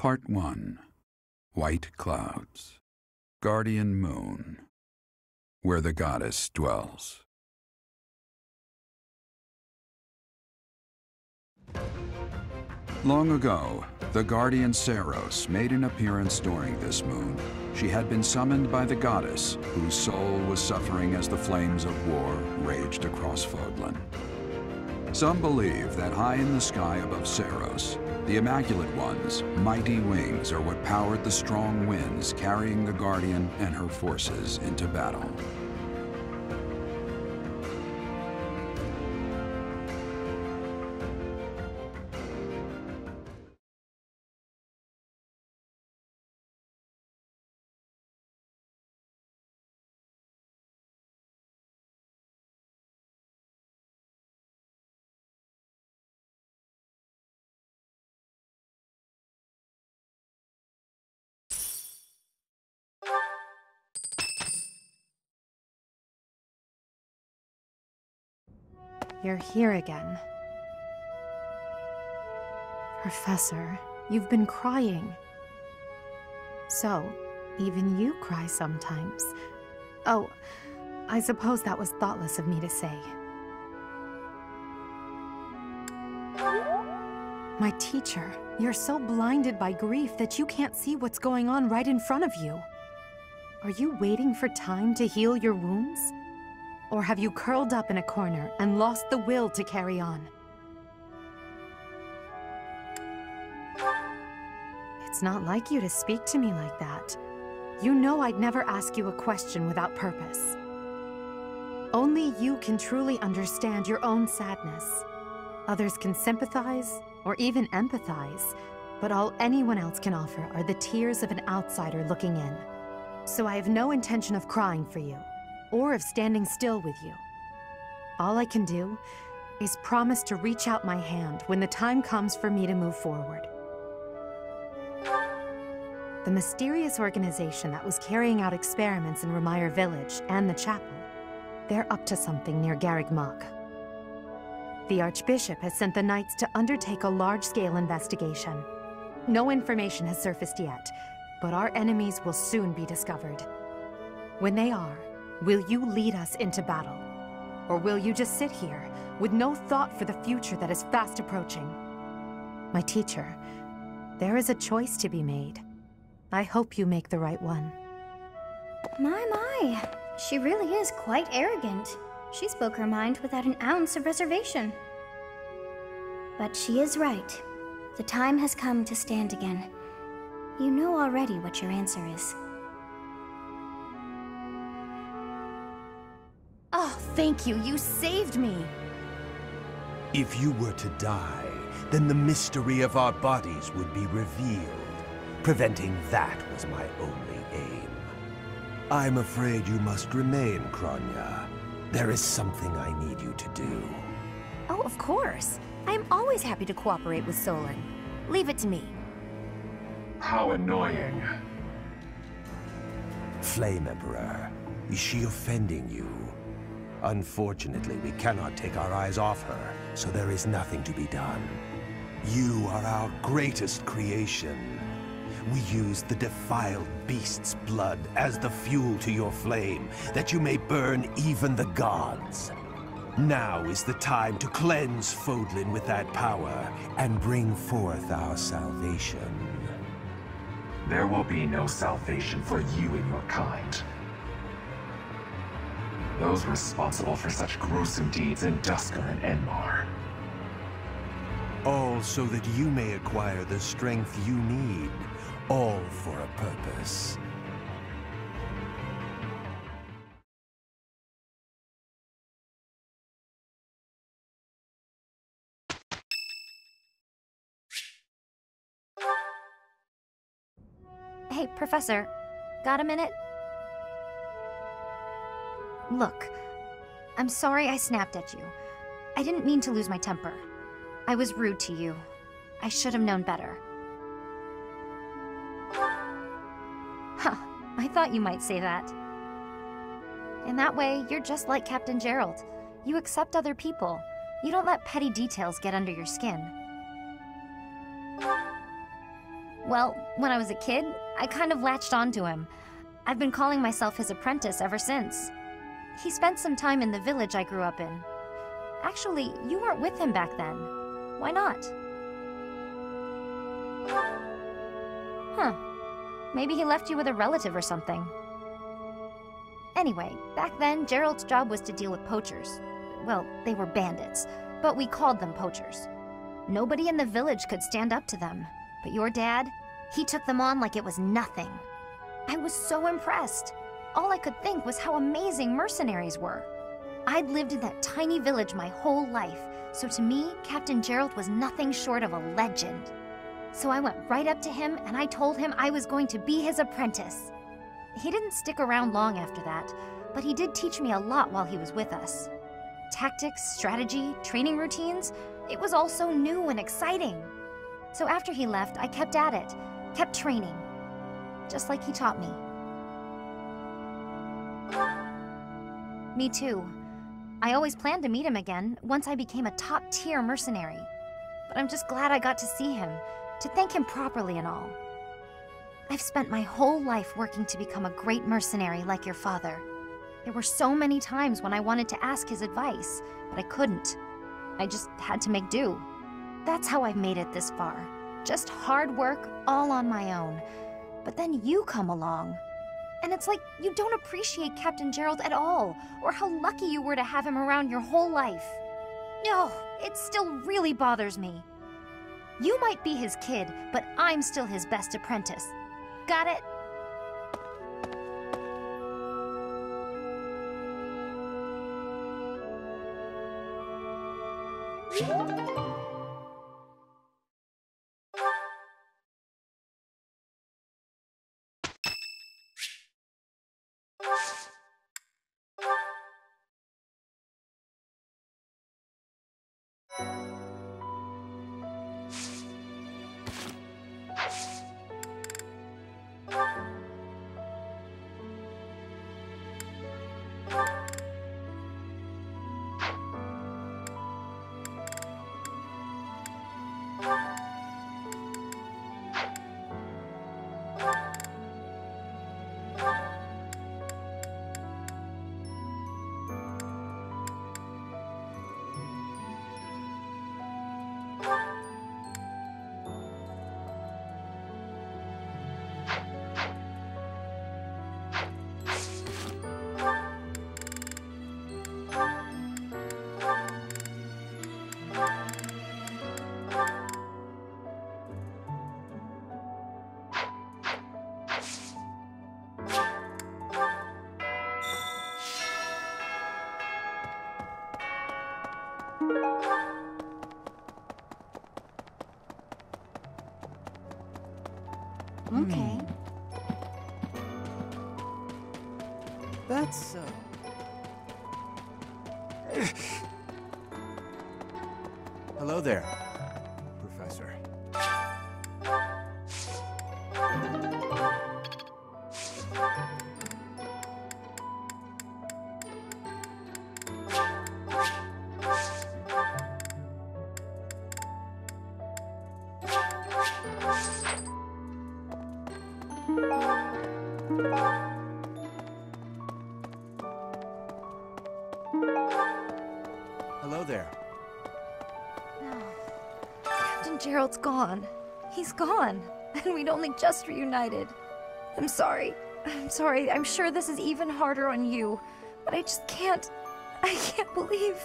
Part 1. White Clouds. Guardian Moon. Where the goddess dwells. Long ago, the guardian Saros made an appearance during this moon. She had been summoned by the goddess, whose soul was suffering as the flames of war raged across Fodlan. Some believe that high in the sky above Saros, the Immaculate One's mighty wings are what powered the strong winds carrying the Guardian and her forces into battle. You're here again. Professor, you've been crying. So, even you cry sometimes. Oh, I suppose that was thoughtless of me to say. My teacher, you're so blinded by grief that you can't see what's going on right in front of you. Are you waiting for time to heal your wounds? Or have you curled up in a corner and lost the will to carry on? It's not like you to speak to me like that. You know I'd never ask you a question without purpose. Only you can truly understand your own sadness. Others can sympathize, or even empathize, but all anyone else can offer are the tears of an outsider looking in. So I have no intention of crying for you, or of standing still with you. All I can do is promise to reach out my hand when the time comes for me to move forward. The mysterious organization that was carrying out experiments in Ramire Village and the chapel, they're up to something near Garreg Mach. The Archbishop has sent the Knights to undertake a large-scale investigation. No information has surfaced yet, but our enemies will soon be discovered. When they are, will you lead us into battle? Or will you just sit here, with no thought for the future that is fast approaching? My teacher, there is a choice to be made. I hope you make the right one. My. She really is quite arrogant. She spoke her mind without an ounce of reservation. But she is right. The time has come to stand again. You know already what your answer is. Oh, thank you. You saved me. If you were to die, then the mystery of our bodies would be revealed. Preventing that was my only aim. I'm afraid you must remain, Kronya. There is something I need you to do. Oh, of course. I am always happy to cooperate with Solon. Leave it to me. How annoying. Flame Emperor, is she offending you? Unfortunately, we cannot take our eyes off her, so there is nothing to be done. You are our greatest creation. We use the defiled beast's blood as the fuel to your flame, that you may burn even the gods. Now is the time to cleanse Fodlan with that power, and bring forth our salvation. There will be no salvation for you and your kind. Those responsible for such gruesome deeds in Dusker and Enmar. All so that you may acquire the strength you need, all for a purpose. Hey, Professor. Got a minute? Look, I'm sorry I snapped at you. I didn't mean to lose my temper. I was rude to you. I should have known better. Huh, I thought you might say that. In that way, you're just like Captain Gerald. You accept other people. You don't let petty details get under your skin. Well, when I was a kid, I kind of latched onto him. I've been calling myself his apprentice ever since. He spent some time in the village I grew up in. Actually, you weren't with him back then. Why not? Huh. Maybe he left you with a relative or something. Anyway, back then, Gerald's job was to deal with poachers. Well, they were bandits, but we called them poachers. Nobody in the village could stand up to them. But your dad, he took them on like it was nothing. I was so impressed. All I could think was how amazing mercenaries were. I'd lived in that tiny village my whole life, so to me, Captain Gerald was nothing short of a legend. So I went right up to him and I told him I was going to be his apprentice. He didn't stick around long after that, but he did teach me a lot while he was with us. Tactics, strategy, training routines, it was all so new and exciting. So after he left, I kept at it, kept training, just like he taught me. Me too. I always planned to meet him again once I became a top-tier mercenary. But I'm just glad I got to see him, to thank him properly and all. I've spent my whole life working to become a great mercenary like your father. There were so many times when I wanted to ask his advice, but I couldn't. I just had to make do. That's how I've made it this far. Just hard work, all on my own. But then you come along. And it's like you don't appreciate Captain Gerald at all, or how lucky you were to have him around your whole life. No, it still really bothers me. You might be his kid, but I'm still his best apprentice. Got it? Okay. That's so. Hello there, Professor. Hello there. No. Captain Gerald's gone. He's gone. And we'd only just reunited. I'm sorry. I'm sorry. I'm sure this is even harder on you. But I just can't... I can't believe...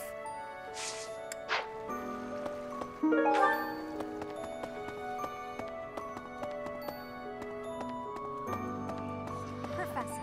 Professor.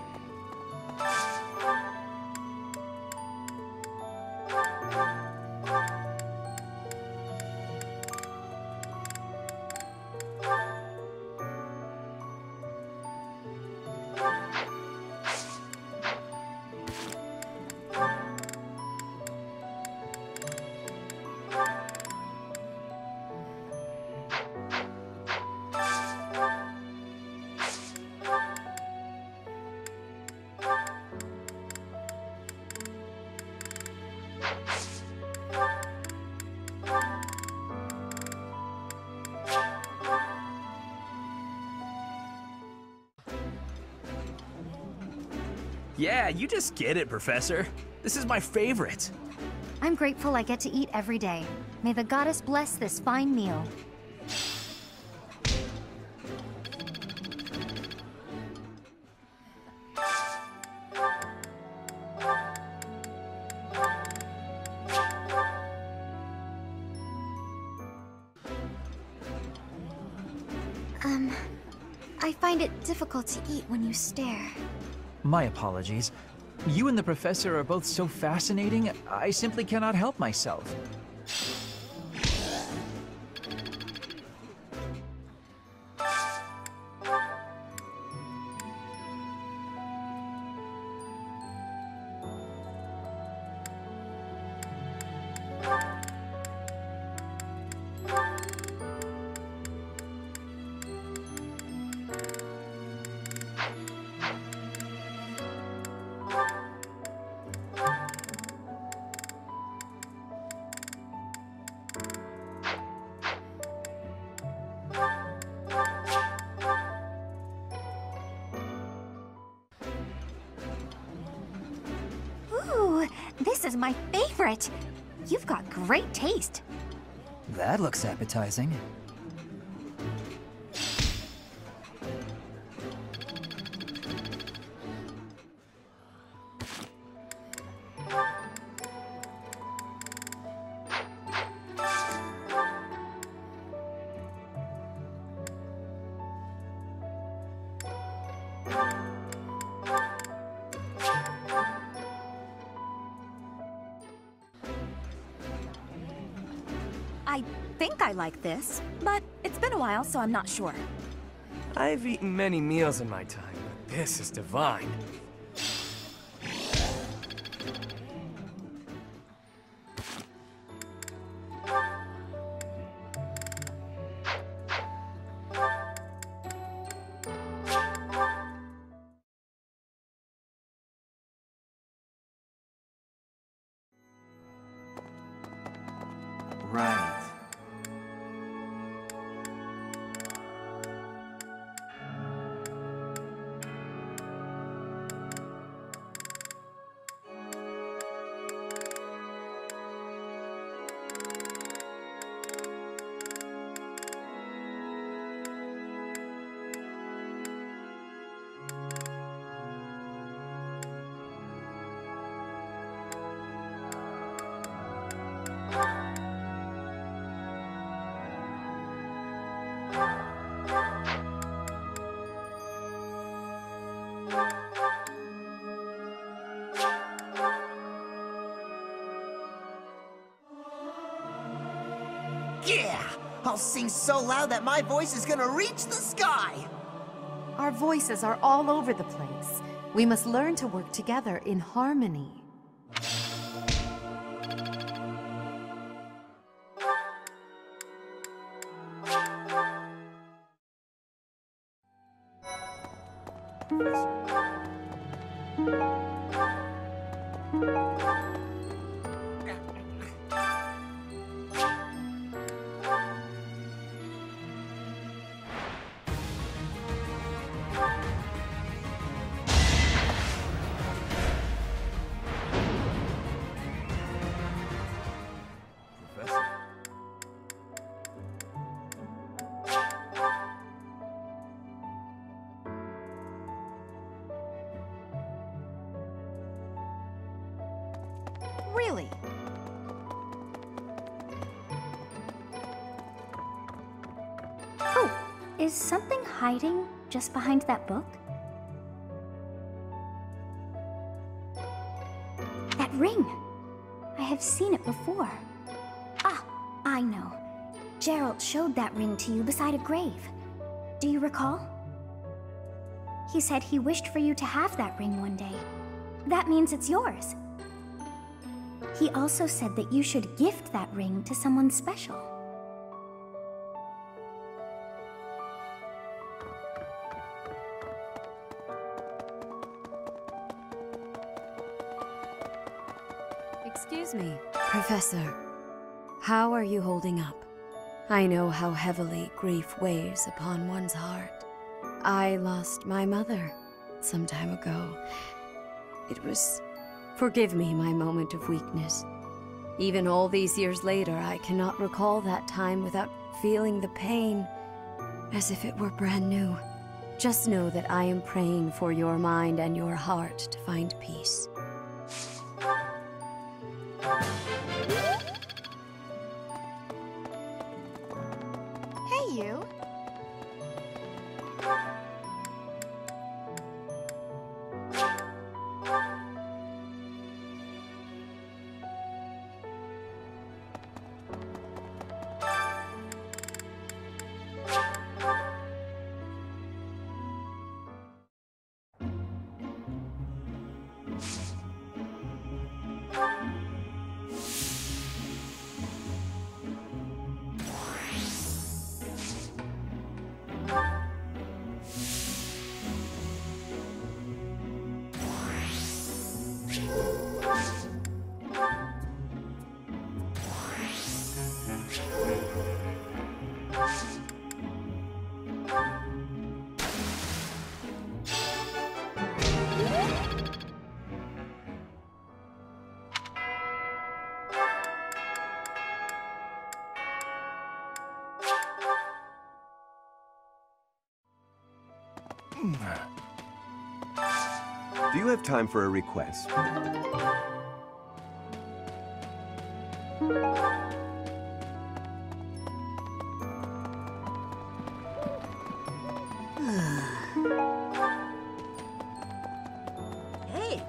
Yeah, you just get it, Professor. This is my favorite. I'm grateful I get to eat every day. May the goddess bless this fine meal. I find it difficult to eat when you stare. My apologies. You and the professor are both so fascinating, I simply cannot help myself. Ooh, this is my favorite. You've got great taste. That looks appetizing. I think I like this, but it's been a while, so I'm not sure. I've eaten many meals in my time, but this is divine. Right. Yeah! I'll sing so loud that my voice is gonna reach the sky! Our voices are all over the place. We must learn to work together in harmony. Really? Oh, is something hiding just behind that book? That ring! I have seen it before. Ah, I know. Gerald showed that ring to you beside a grave. Do you recall? He said he wished for you to have that ring one day. That means it's yours. He also said that you should gift that ring to someone special. Excuse me, Professor. How are you holding up? I know how heavily grief weighs upon one's heart. I lost my mother some time ago, Forgive me my moment of weakness. Even all these years later, I cannot recall that time without feeling the pain, as if it were brand new. Just know that I am praying for your mind and your heart to find peace. Hey, you. Do you have time for a request? Hey!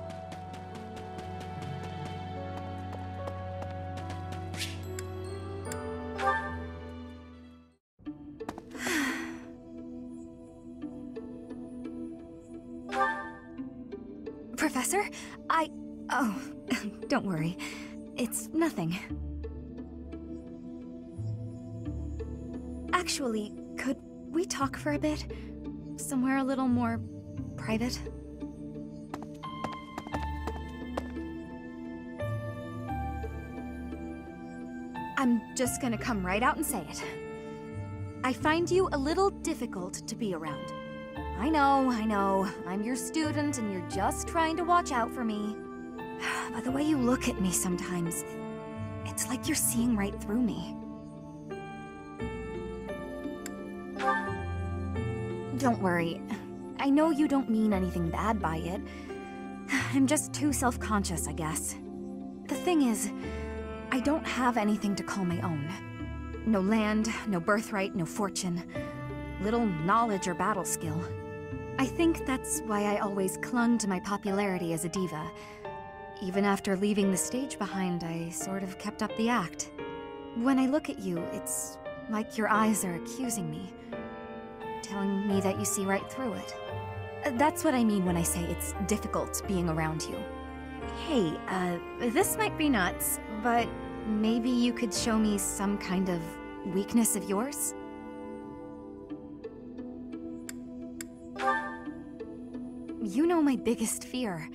Professor, Oh, don't worry. It's nothing. Actually, could we talk for a bit? Somewhere a little more private? I'm just gonna come right out and say it. I find you a little difficult to be around. I know. I'm your student and you're just trying to watch out for me. But the way you look at me sometimes, it's like you're seeing right through me. Don't worry. I know you don't mean anything bad by it. I'm just too self-conscious, I guess. The thing is, I don't have anything to call my own. No land, no birthright, no fortune. Little knowledge or battle skill. I think that's why I always clung to my popularity as a diva. Even after leaving the stage behind, I sort of kept up the act. When I look at you, it's like your eyes are accusing me. Telling me that you see right through it. That's what I mean when I say it's difficult being around you. Hey, this might be nuts, but maybe you could show me some kind of weakness of yours? You know my biggest fear.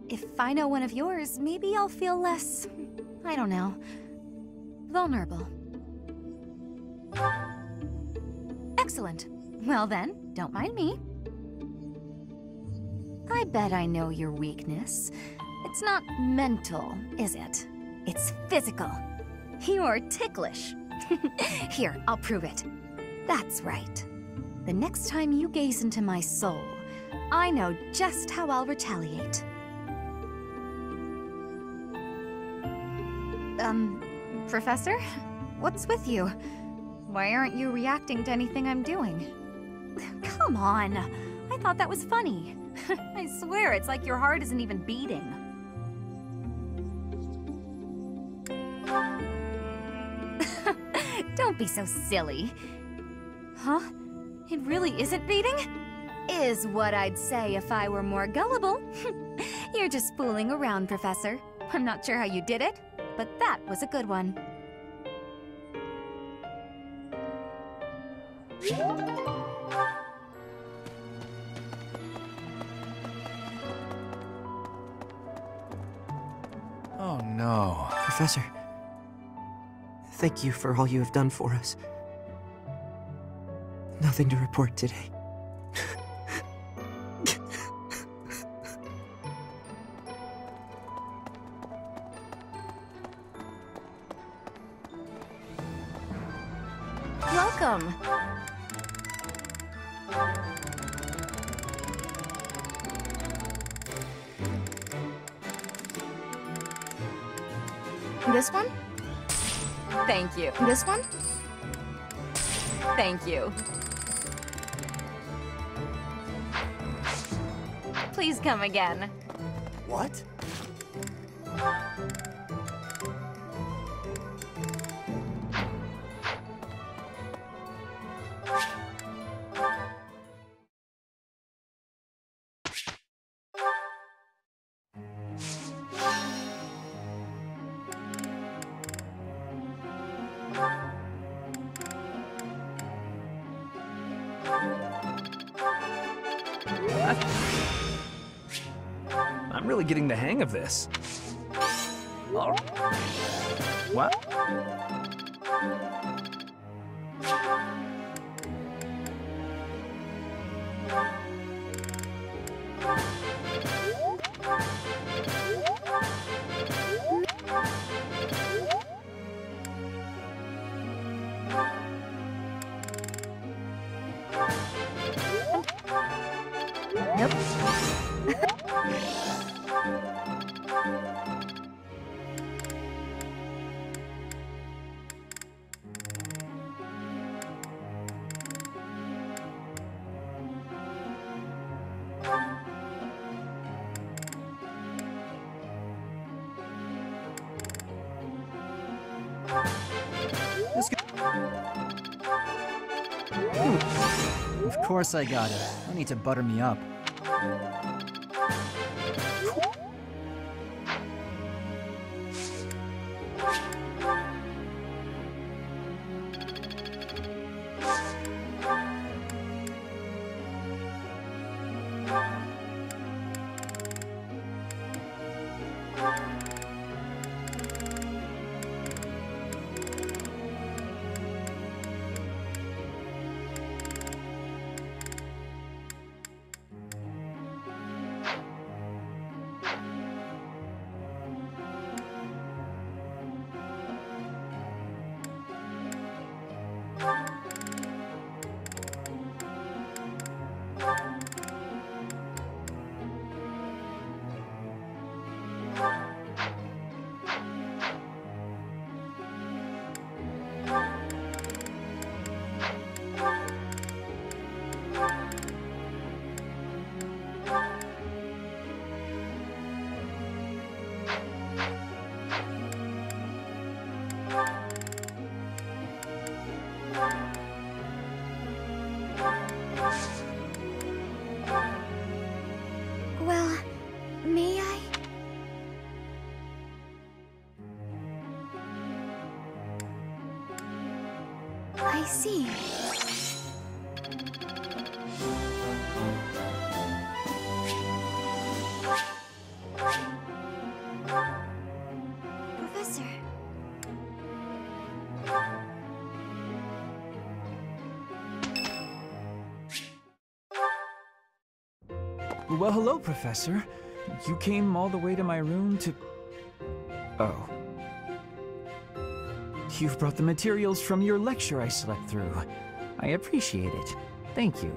If I know one of yours, maybe I'll feel less, I don't know, vulnerable. Excellent. Well then, don't mind me. I bet I know your weakness. It's not mental, is it? It's physical. You're ticklish. Here, I'll prove it. That's right. The next time you gaze into my soul, I know just how I'll retaliate. Professor? What's with you? Why aren't you reacting to anything I'm doing? Come on! I thought that was funny. I swear, it's like your heart isn't even beating. Don't be so silly. Huh? It really isn't beating? Is what I'd say if I were more gullible. You're just fooling around, Professor. I'm not sure how you did it, but that was a good one. Oh no. Professor, thank you for all you have done for us. Nothing to report today. Welcome. This one? Thank you. This one? Thank you. Please come again. What? I'm really getting the hang of this. Oh. What? Nope. Of course I got it. No need to butter me up. Well, may I? I see. Professor. Well, hello, Professor. You came all the way to my room to... Oh. You've brought the materials from your lecture I slept through. I appreciate it. Thank you.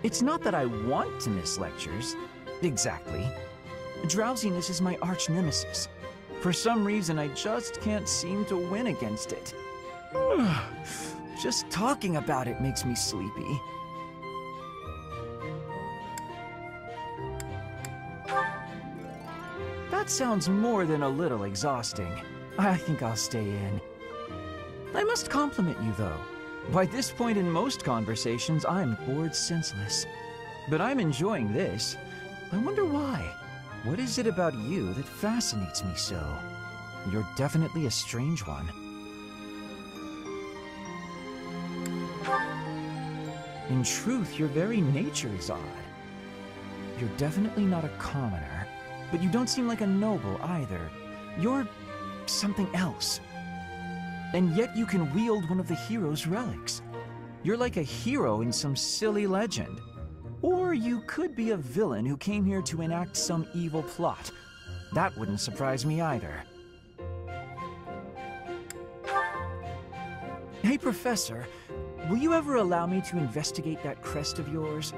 It's not that I want to miss lectures. Exactly. Drowsiness is my arch nemesis. For some reason, I just can't seem to win against it. Just talking about it makes me sleepy. That sounds more than a little exhausting. I think I'll stay in. I must compliment you, though. By this point in most conversations, I'm bored senseless. But I'm enjoying this. I wonder why. What is it about you that fascinates me so? You're definitely a strange one. In truth, your very nature is odd. You're definitely not a commoner, but you don't seem like a noble either. You're something else. And yet you can wield one of the hero's relics. You're like a hero in some silly legend. Or you could be a villain who came here to enact some evil plot. That wouldn't surprise me either. Hey, Professor, will you ever allow me to investigate that crest of yours?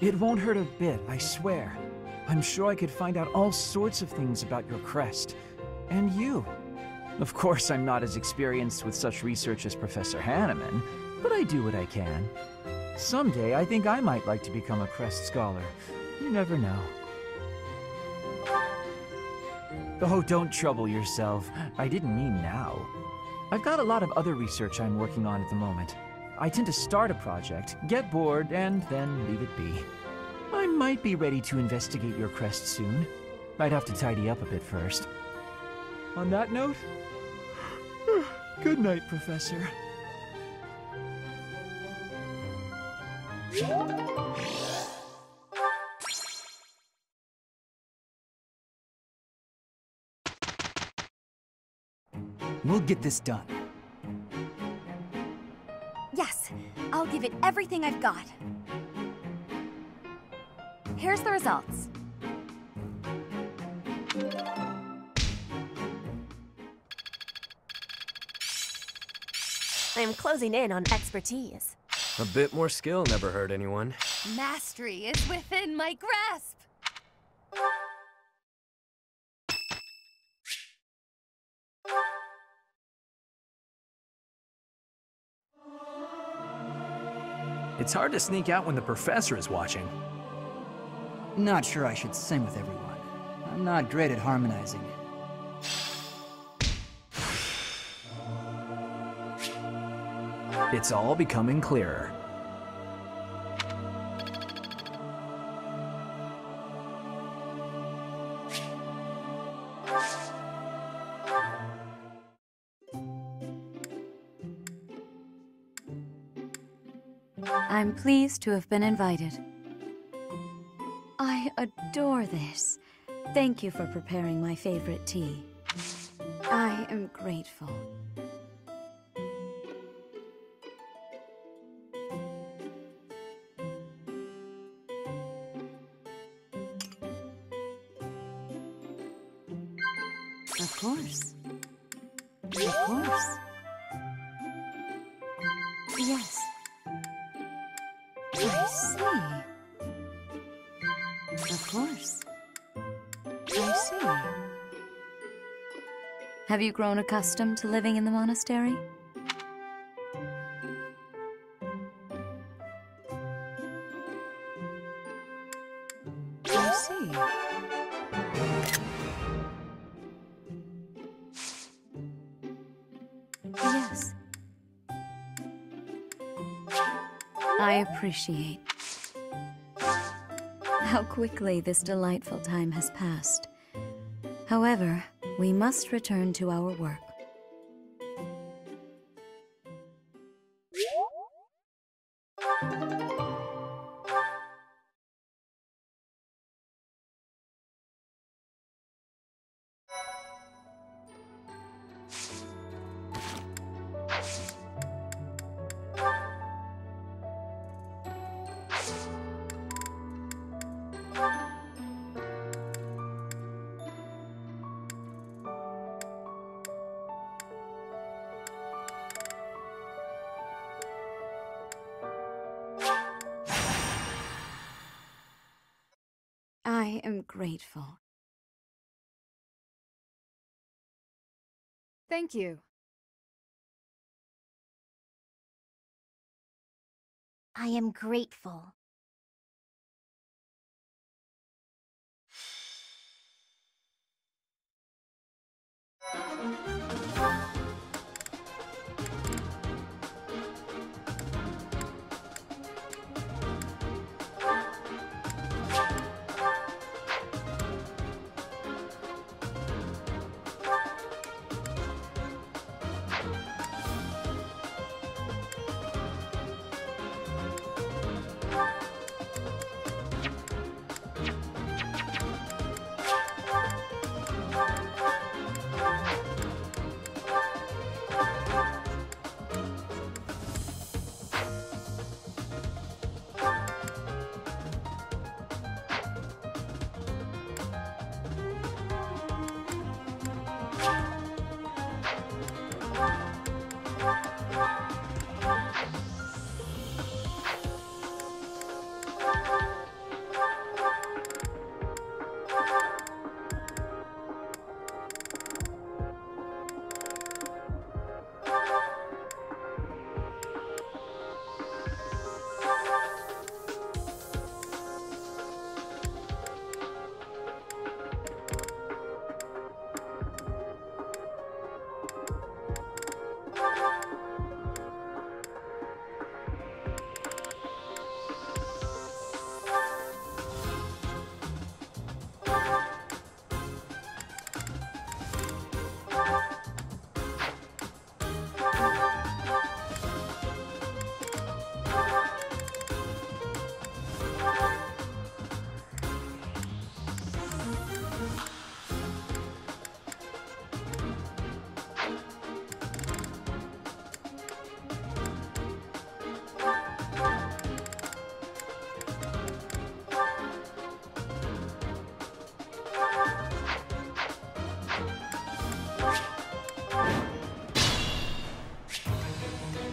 It won't hurt a bit, I swear. I'm sure I could find out all sorts of things about your crest. And you. Of course, I'm not as experienced with such research as Professor Hanneman, but I do what I can. Someday, I think I might like to become a crest scholar. You never know. Oh, don't trouble yourself. I didn't mean now. I've got a lot of other research I'm working on at the moment. I tend to start a project, get bored, and then leave it be. I might be ready to investigate your crest soon. I'd have to tidy up a bit first. On that note, good night, Professor. We'll get this done. Yes, I'll give it everything I've got. Here's the results. I'm closing in on expertise. A bit more skill never hurt anyone. Mastery is within my grasp. It's hard to sneak out when the professor is watching. Not sure I should sing with everyone. I'm not great at harmonizing. It's all becoming clearer. I'm pleased to have been invited. I adore this. Thank you for preparing my favorite tea. I am grateful. Of course. Of course. Yes. I see. Of course. I see. Have you grown accustomed to living in the monastery? I see. Yes. I appreciate how quickly this delightful time has passed. However, we must return to our work. I am grateful. Thank you. I am grateful.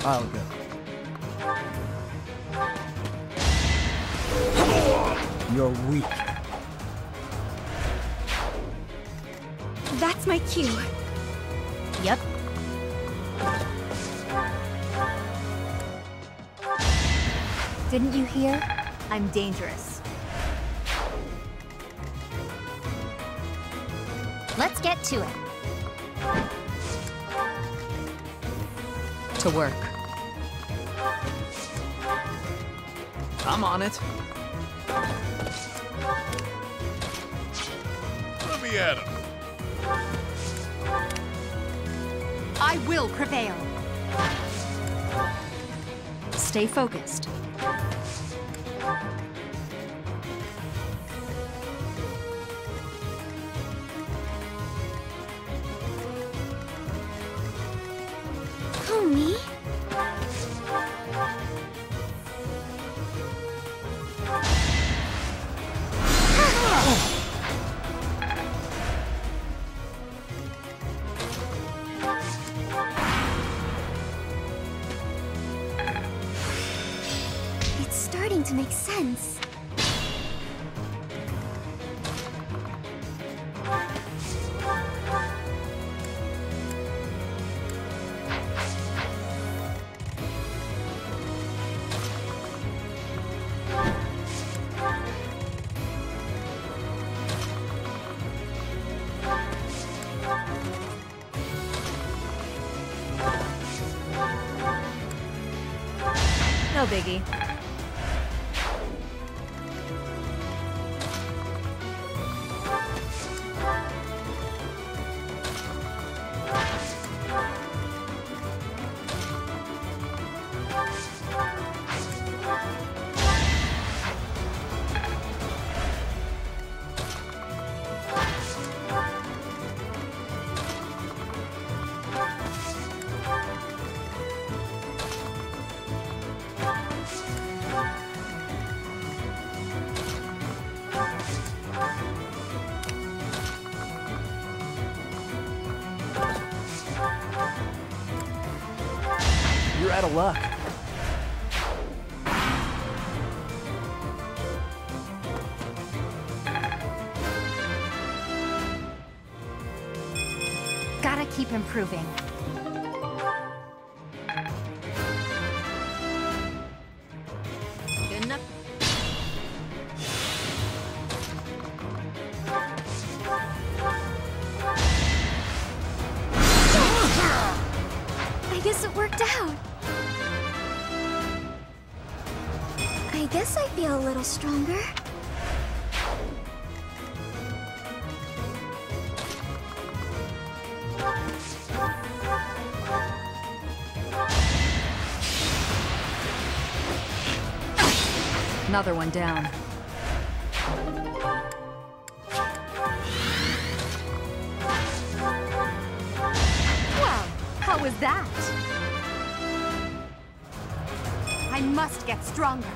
I'll go. You're weak. That's my cue. Yep. Didn't you hear? I'm dangerous. Let's get to it. To work. I'm on it. Let me at him. I will prevail. Stay focused. Who, me? It's starting to make sense. No biggie. You're out of luck. Gotta keep improving. Good enough. I guess it worked out. I guess I feel a little stronger. Another one down. Well, how was that? I must get stronger.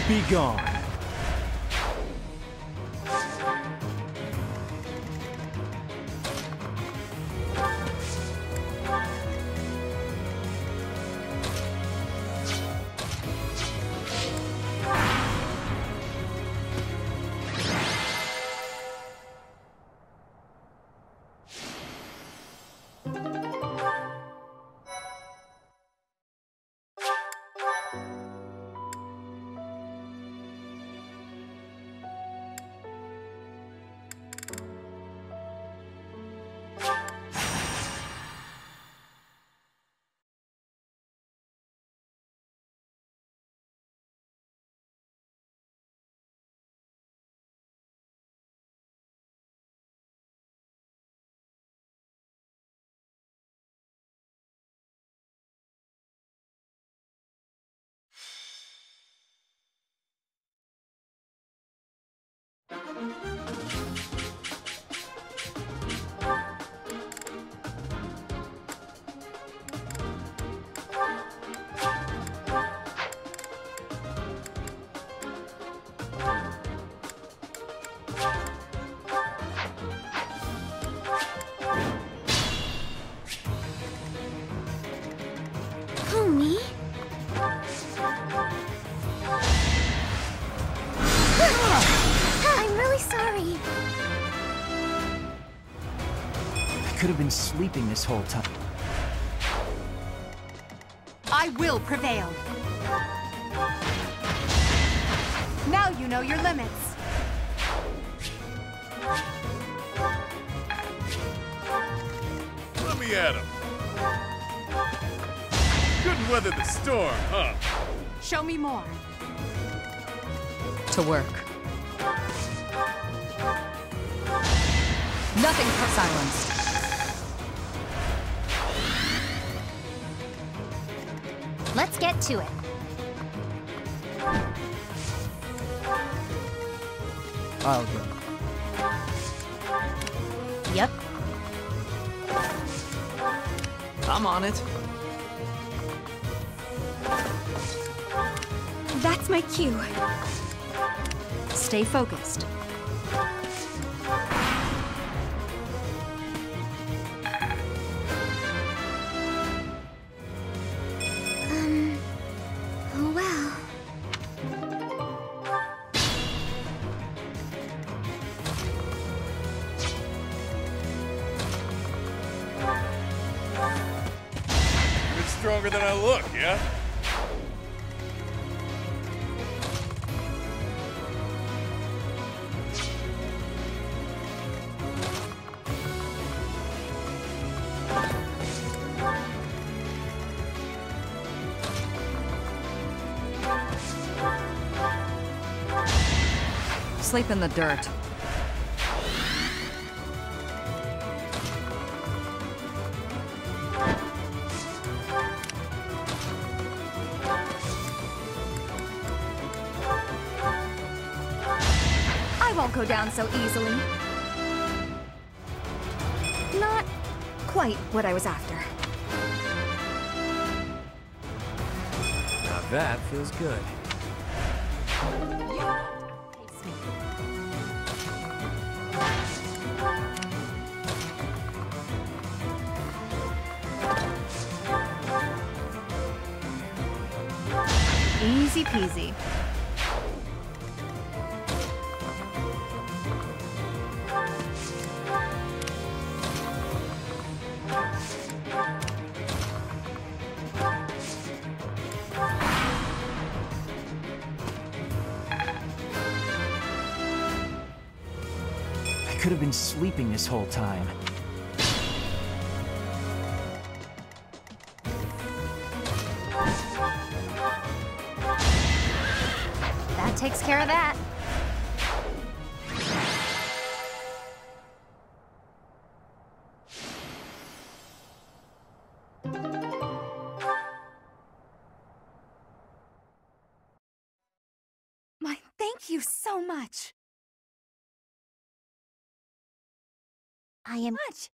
Be gone. Homie? I'm really sorry. I could have been sleeping this whole time. I will prevail. Now you know your limits. Let me at him. Couldn't weather the storm, huh? Show me more. To work. Nothing for silence. Let's get to it. I'll go. Yep. I'm on it. That's my cue. Stay focused. Oh well. You're stronger than I look, yeah? Sleep in the dirt. I won't go down so easily. Not quite what I was after. Now that feels good. Easy peasy. I could have been sleeping this whole time. That takes care of that. My thank you so much. I am much.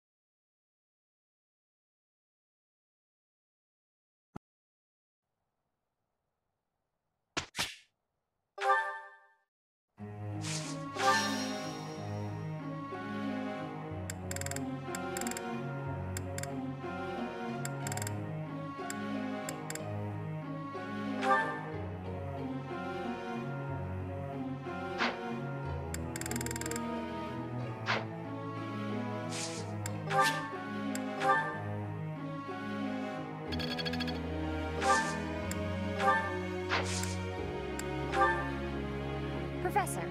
Professor.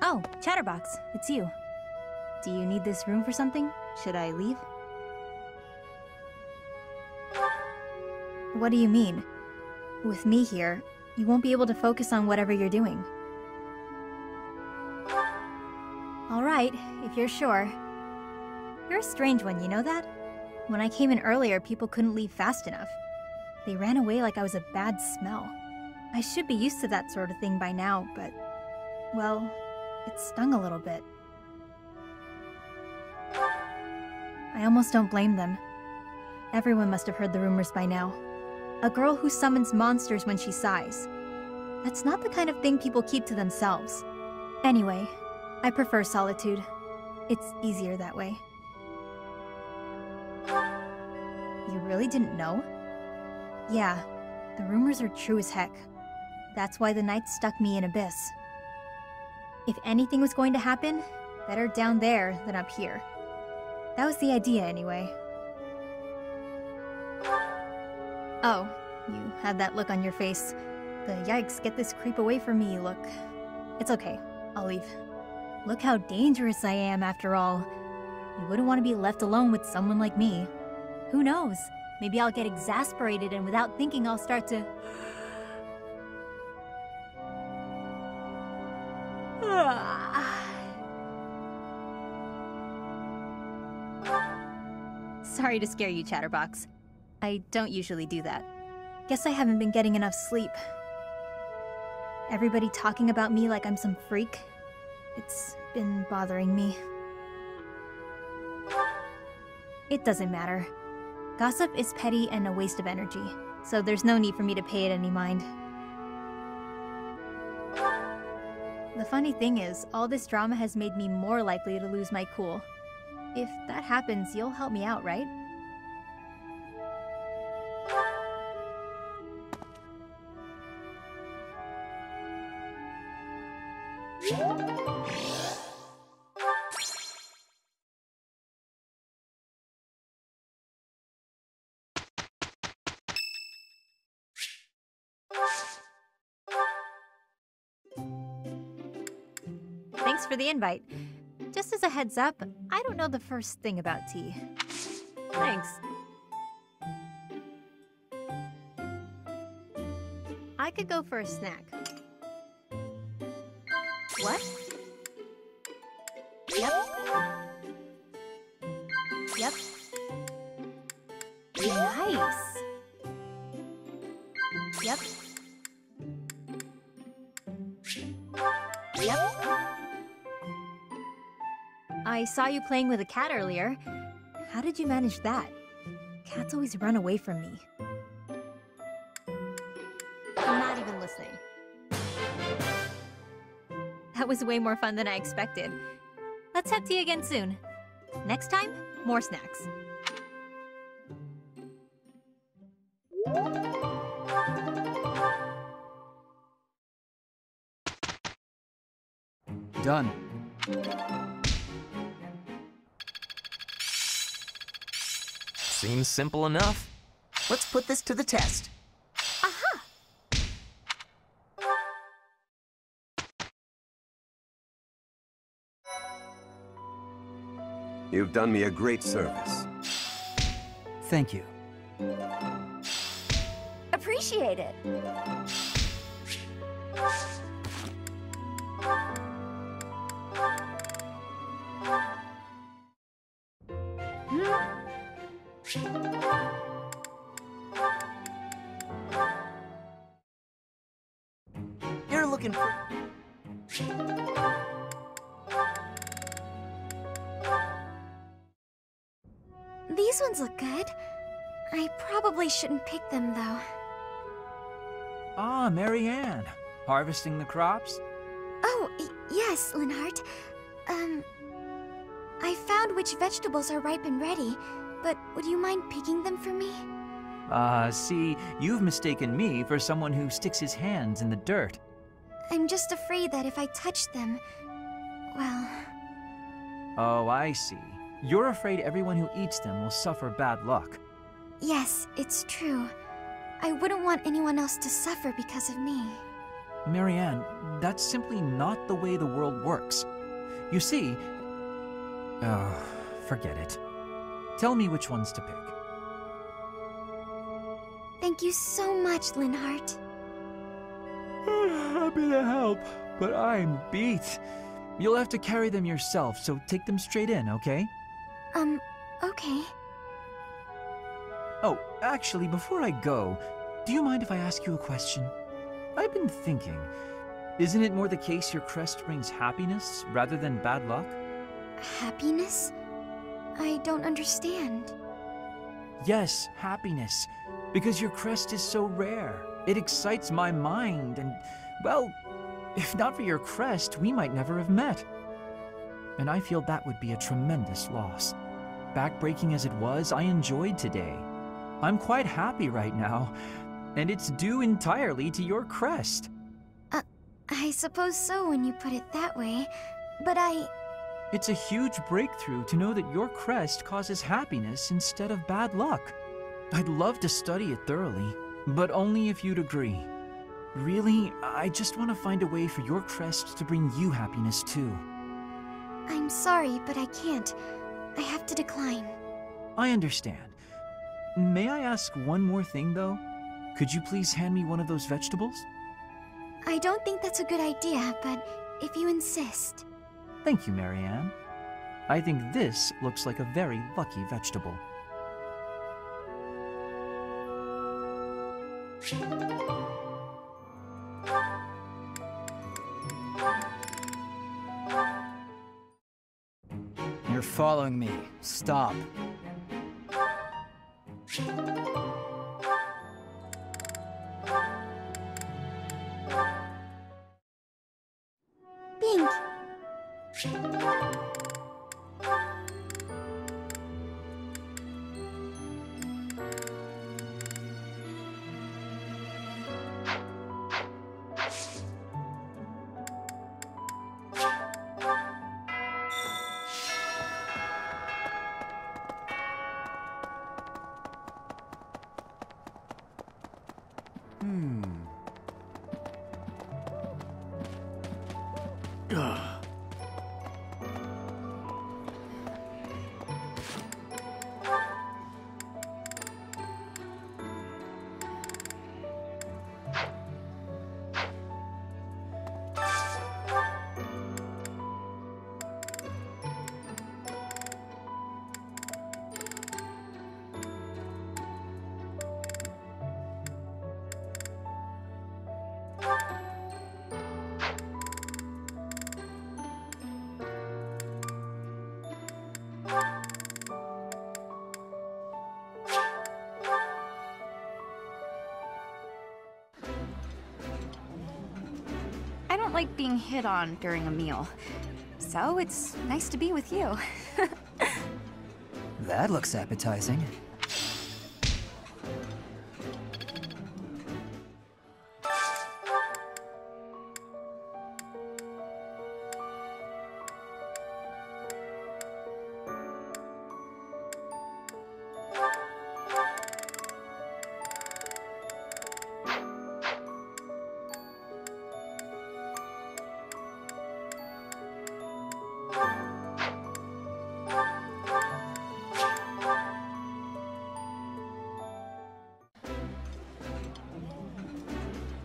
Oh, Chatterbox, it's you. Do you need this room for something? Should I leave? What do you mean? With me here, you won't be able to focus on whatever you're doing. Alright, if you're sure. You're a strange one, you know that? When I came in earlier, people couldn't leave fast enough. They ran away like I was a bad smell. I should be used to that sort of thing by now, but... well, it stung a little bit. I almost don't blame them. Everyone must have heard the rumors by now. A girl who summons monsters when she sighs. That's not the kind of thing people keep to themselves. Anyway, I prefer solitude. It's easier that way. You really didn't know? Yeah, the rumors are true as heck. That's why the Knights stuck me in Abyss. If anything was going to happen, better down there than up here. That was the idea anyway. Oh, you had that look on your face. The yikes, get this creep away from me look. It's okay, I'll leave. Look how dangerous I am after all. You wouldn't want to be left alone with someone like me. Who knows? Maybe I'll get exasperated and without thinking I'll start to... Sorry to scare you, Chatterbox. I don't usually do that. Guess I haven't been getting enough sleep. Everybody talking about me like I'm some freak. It's been bothering me. It doesn't matter. Gossip is petty and a waste of energy, so there's no need for me to pay it any mind. The funny thing is, all this drama has made me more likely to lose my cool. If that happens, you'll help me out, right? Thanks for the invite. Just as a heads up, I don't know the first thing about tea. Thanks. I could go for a snack. What? Yep. Yep. Nice. Yep. Yep. I saw you playing with a cat earlier. How did you manage that? Cats always run away from me. I'm not even listening. That was way more fun than I expected. Let's have tea again soon. Next time, more snacks. Done. Seems simple enough. Let's put this to the test. Aha! You've done me a great service. Thank you. Appreciate it. You're looking for... These ones look good. I probably shouldn't pick them, though. Ah, Marianne. Harvesting the crops? Oh, yes, Linhart. I found which vegetables are ripe and ready, but would you mind picking them for me? See, you've mistaken me for someone who sticks his hands in the dirt. I'm just afraid that if I touch them, well... Oh, I see. You're afraid everyone who eats them will suffer bad luck. Yes, it's true. I wouldn't want anyone else to suffer because of me. Marianne, that's simply not the way the world works. You see... Oh, forget it. Tell me which ones to pick. Thank you so much, Linhart. Happy to help, but I'm beat. You'll have to carry them yourself, so take them straight in, okay? Okay. Oh, actually, before I go, do you mind if I ask you a question? I've been thinking, isn't it more the case your crest brings happiness rather than bad luck? Happiness? I don't understand. Yes, happiness. Because your crest is so rare. It excites my mind and, well, if not for your crest, we might never have met. And I feel that would be a tremendous loss. Backbreaking as it was, I enjoyed today. I'm quite happy right now, and it's due entirely to your crest. I suppose so when you put it that way, but It's a huge breakthrough to know that your crest causes happiness instead of bad luck. I'd love to study it thoroughly, but only if you'd agree. Really, I just want to find a way for your crest to bring you happiness too. I'm sorry, but I can't. I have to decline. I understand. May I ask one more thing, though? Could you please hand me one of those vegetables? I don't think that's a good idea, but if you insist. Thank you, Marianne. I think this looks like a very lucky vegetable. You're following me. Stop. Bing! I don't like being hit on during a meal, so it's nice to be with you. That looks appetizing.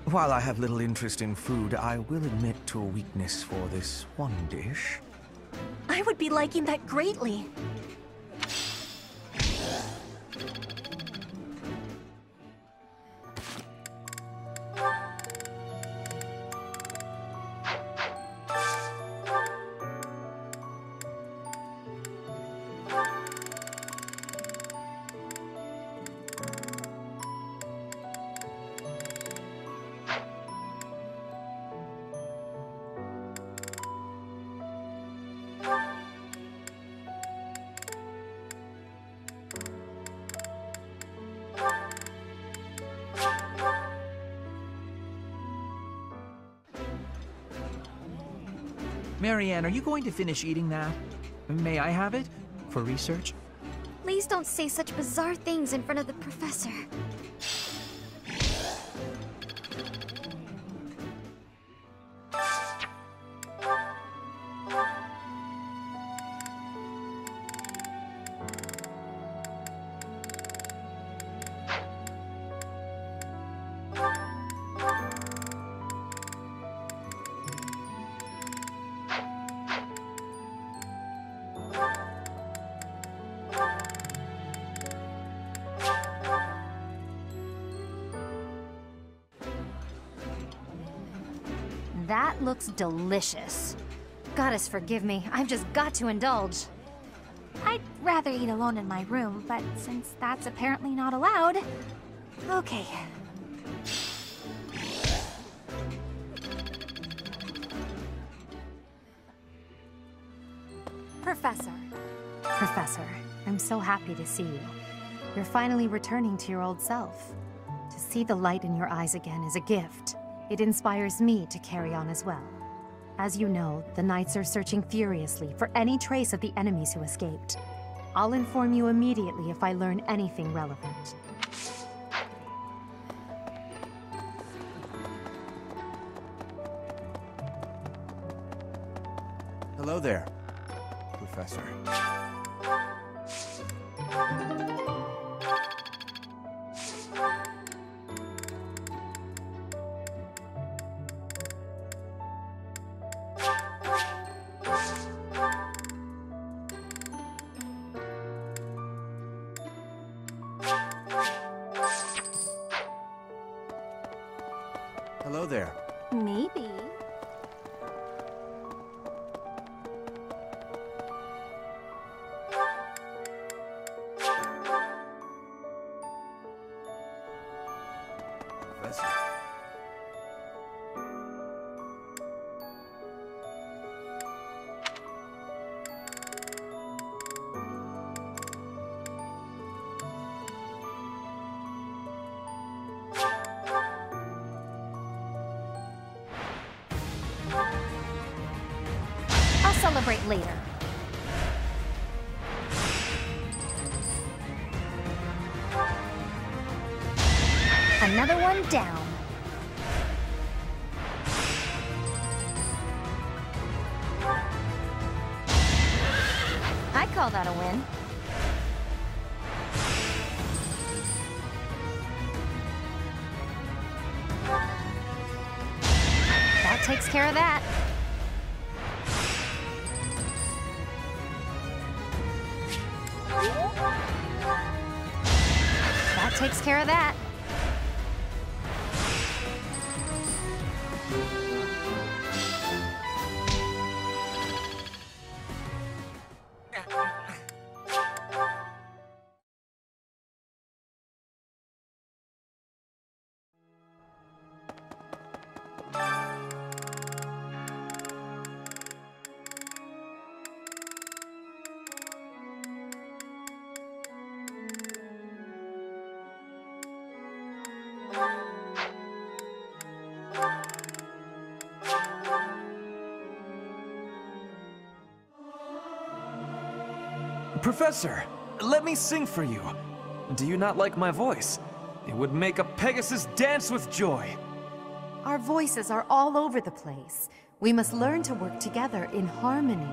While I have little interest in food, I will admit to a weakness for this one dish. I would be liking that greatly. Marianne, are you going to finish eating that? May I have it? For research? Please don't say such bizarre things in front of the professor. That looks delicious. Goddess forgive me, I've just got to indulge. I'd rather eat alone in my room, but since that's apparently not allowed... Okay. Professor. Professor, I'm so happy to see you. You're finally returning to your old self. To see the light in your eyes again is a gift. It inspires me to carry on as well. As you know, the Knights are searching furiously for any trace of the enemies who escaped. I'll inform you immediately if I learn anything relevant. Hello there, Professor. Hello there. Maybe. Professor. I'll celebrate later. Another one down. I call that a win. That takes care of that. That takes care of that. Professor, let me sing for you. Do you not like my voice? It would make a Pegasus dance with joy. Our voices are all over the place. We must learn to work together in harmony.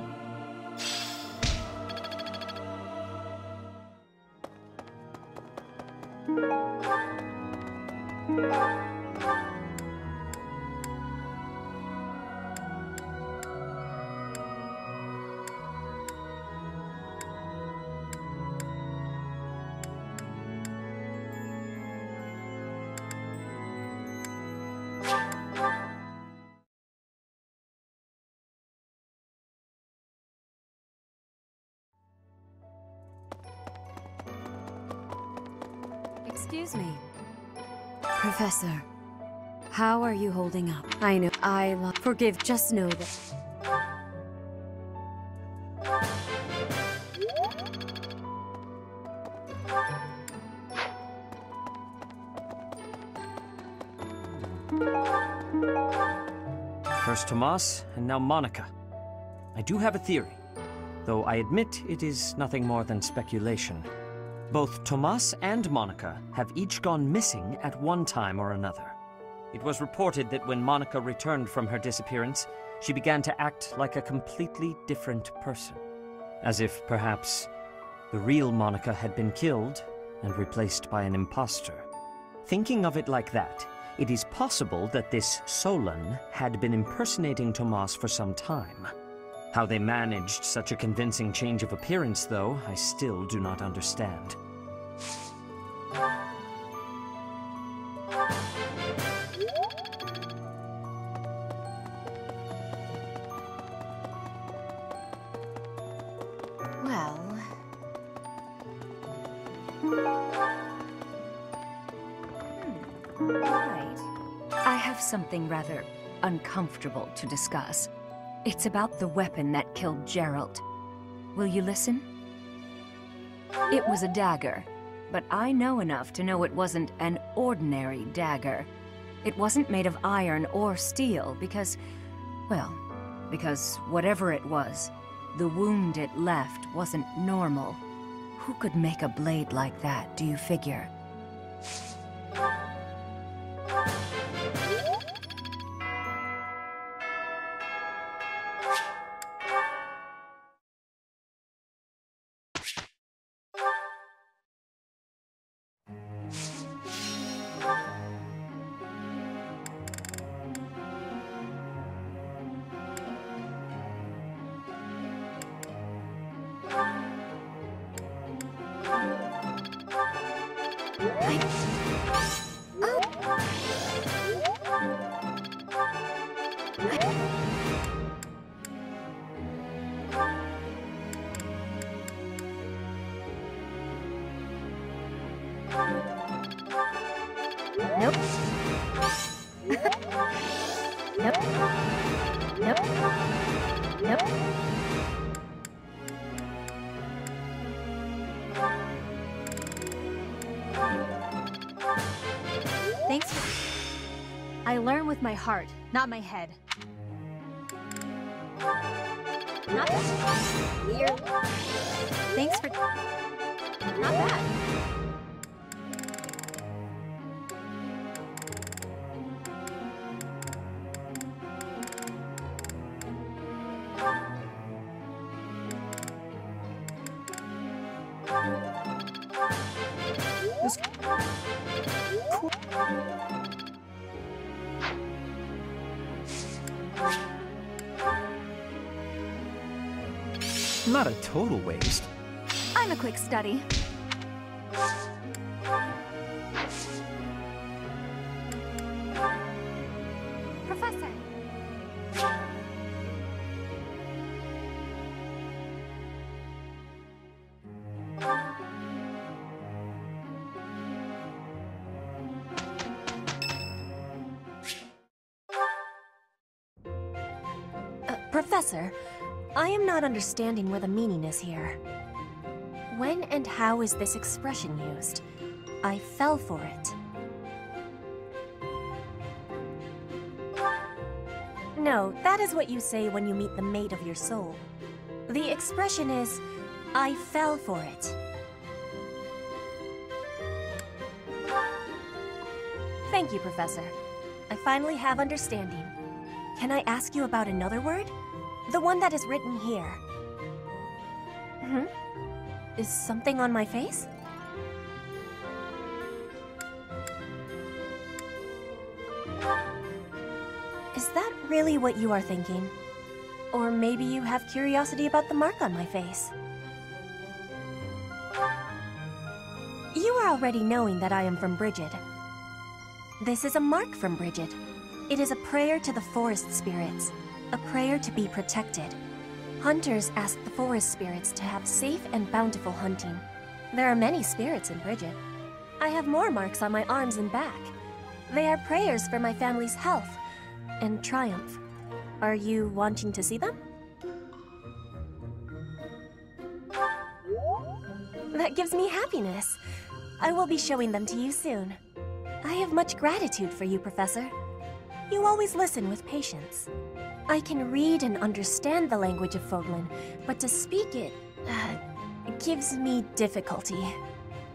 Excuse me. Professor, how are you holding up? I know forgive, just know that... First Tomas, and now Monica. I do have a theory, though I admit it is nothing more than speculation. Both Tomas and Monica have each gone missing at one time or another. It was reported that when Monica returned from her disappearance, she began to act like a completely different person. As if, perhaps, the real Monica had been killed and replaced by an imposter. Thinking of it like that, it is possible that this Solon had been impersonating Tomas for some time. How they managed such a convincing change of appearance, though, I still do not understand. Well... Right. I have something rather uncomfortable to discuss. It's about the weapon that killed Geralt. Will you listen? It was a dagger, but I know enough to know it wasn't an ordinary dagger. It wasn't made of iron or steel because, well, because whatever it was, the wound it left wasn't normal. Who could make a blade like that, do you figure? Nope. Nope. Nope. Nope. Thanks for... I learn with my heart, not my head. Not weird. Thanks for... Not bad. Not a total waste. I'm a quick study. Professor. Professor, I am not understanding where the meaning is here. When and how is this expression used? I fell for it. No, that is what you say when you meet the mate of your soul. The expression is, I fell for it. Thank you, Professor. I finally have understanding. Can I ask you about another word? The one that is written here. Is something on my face? Is that really what you are thinking? Or maybe you have curiosity about the mark on my face. You are already knowing that I am from Brigid. This is a mark from Brigid. It is a prayer to the forest spirits, a prayer to be protected. Hunters ask the forest spirits to have safe and bountiful hunting. There are many spirits in Brigid. I have more marks on my arms and back. They are prayers for my family's health and triumph. Are you wanting to see them? That gives me happiness. I will be showing them to you soon. I have much gratitude for you, Professor. You always listen with patience. I can read and understand the language of Foglin, but to speak it gives me difficulty.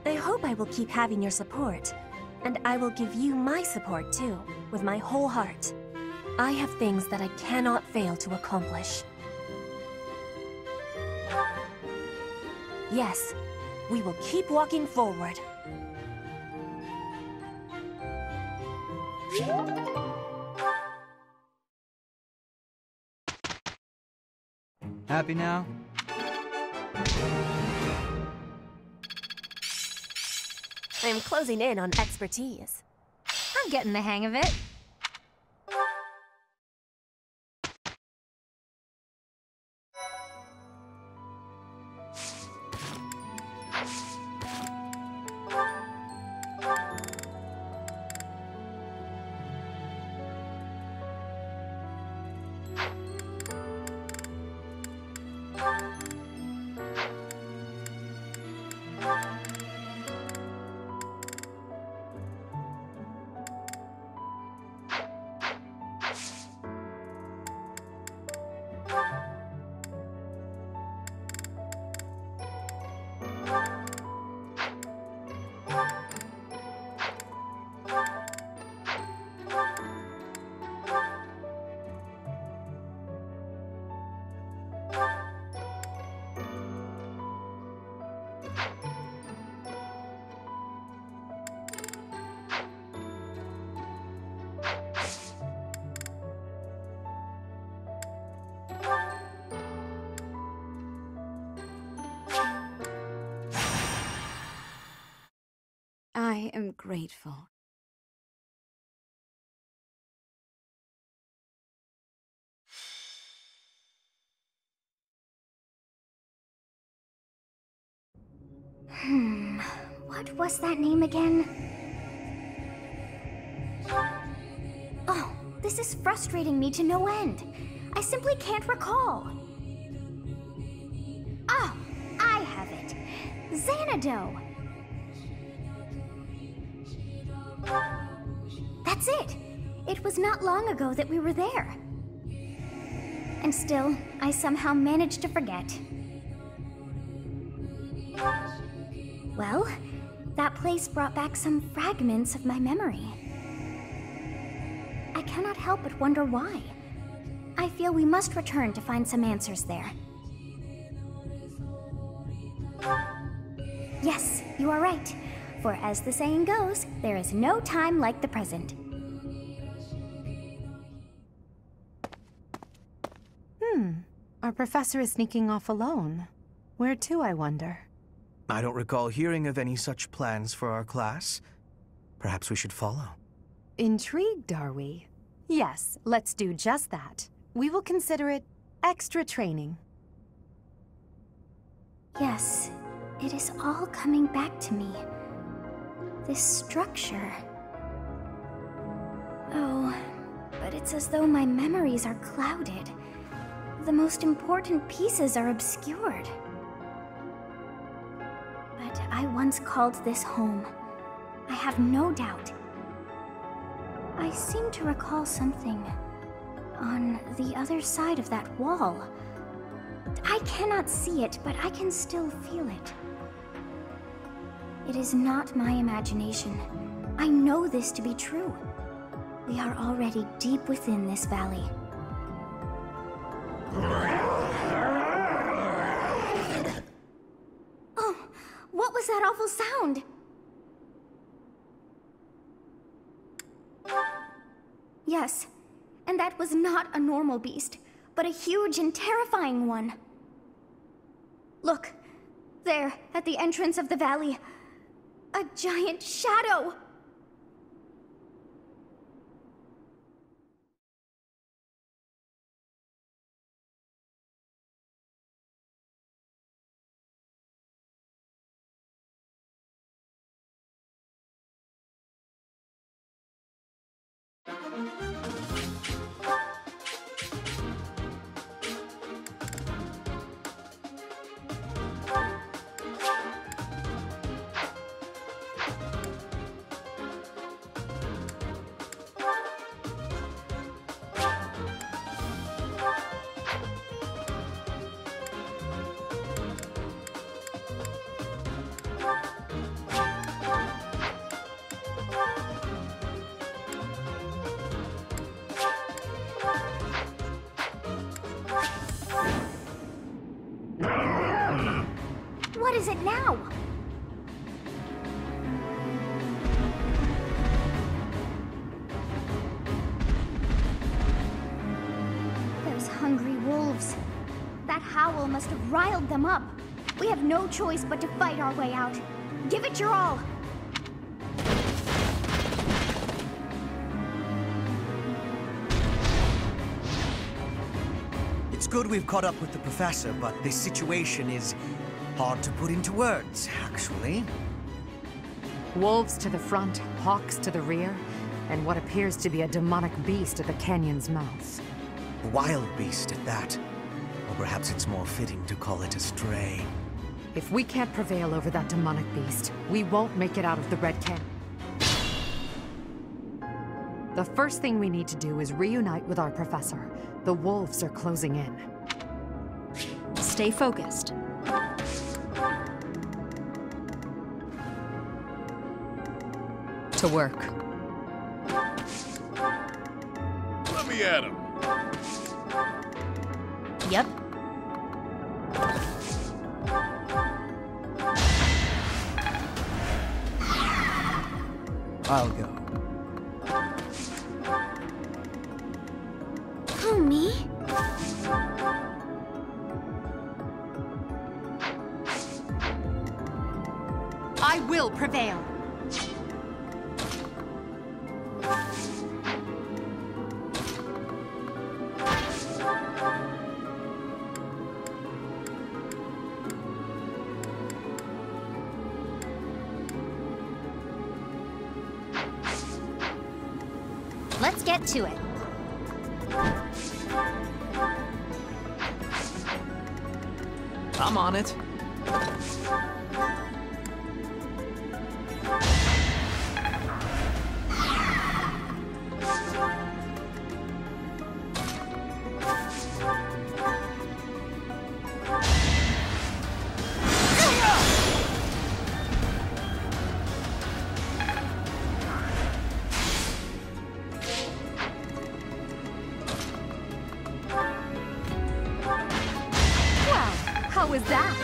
I hope I will keep having your support, and I will give you my support too, with my whole heart. I have things that I cannot fail to accomplish. Yes, we will keep walking forward. Happy now? I am closing in on expertise. I'm getting the hang of it. am grateful. What was that name again? Oh, this is frustrating me to no end. I simply can't recall. Oh, I have it. Xanadu. That's it. It was not long ago that we were there. And still, I somehow managed to forget. Well, that place brought back some fragments of my memory. I cannot help but wonder why. I feel we must return to find some answers there. Yes, you are right. For as the saying goes, there is no time like the present. Our professor is sneaking off alone. Where to, I wonder? I don't recall hearing of any such plans for our class. Perhaps we should follow. Intrigued, are we? Yes, let's do just that. We will consider it extra training. Yes, it is all coming back to me. This structure. Oh, but it's as though my memories are clouded. The most important pieces are obscured. But I once called this home. I have no doubt. I seem to recall something on the other side of that wall. I cannot see it, but I can still feel it. It is not my imagination. I know this to be true. We are already deep within this valley. Oh, what was that awful sound? Yes, and that was not a normal beast, but a huge and terrifying one. Look, there, at the entrance of the valley, a giant shadow! What is it now? Those hungry wolves. That howl must have riled them up. We have no choice but to fight our way out. Give it your all! It's good we've caught up with the professor, but this situation is hard to put into words, actually. Wolves to the front, hawks to the rear, and what appears to be a demonic beast at the canyon's mouth. A wild beast at that. Or perhaps it's more fitting to call it a stray. If we can't prevail over that demonic beast, we won't make it out of the Red Canyon. The first thing we need to do is reunite with our professor. The wolves are closing in. Stay focused. To work. Let me at him. Yep. I'll go. Who, me? I will prevail. let's get to it. I'm on it. How was that?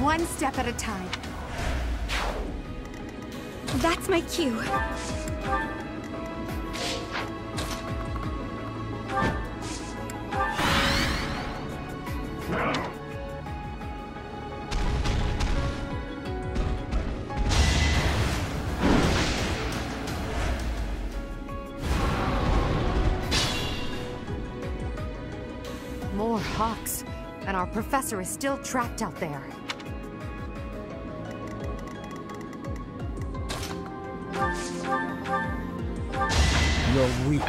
One step at a time. That's my cue. More hawks, and our professor is still trapped out there. You're weak.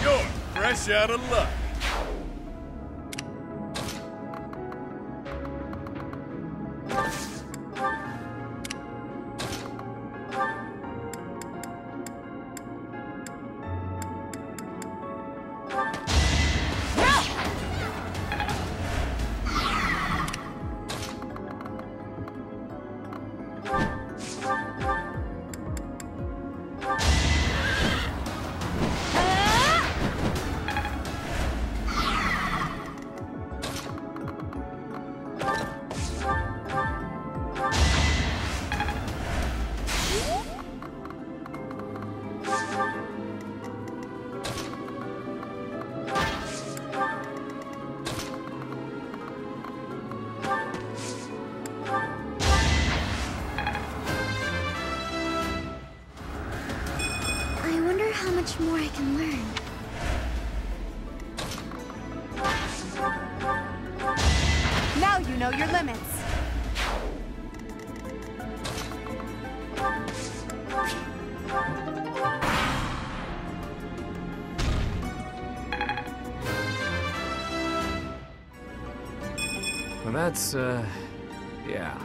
You're fresh out of luck. How much more I can learn. Now you know your limits. Well, that's, yeah.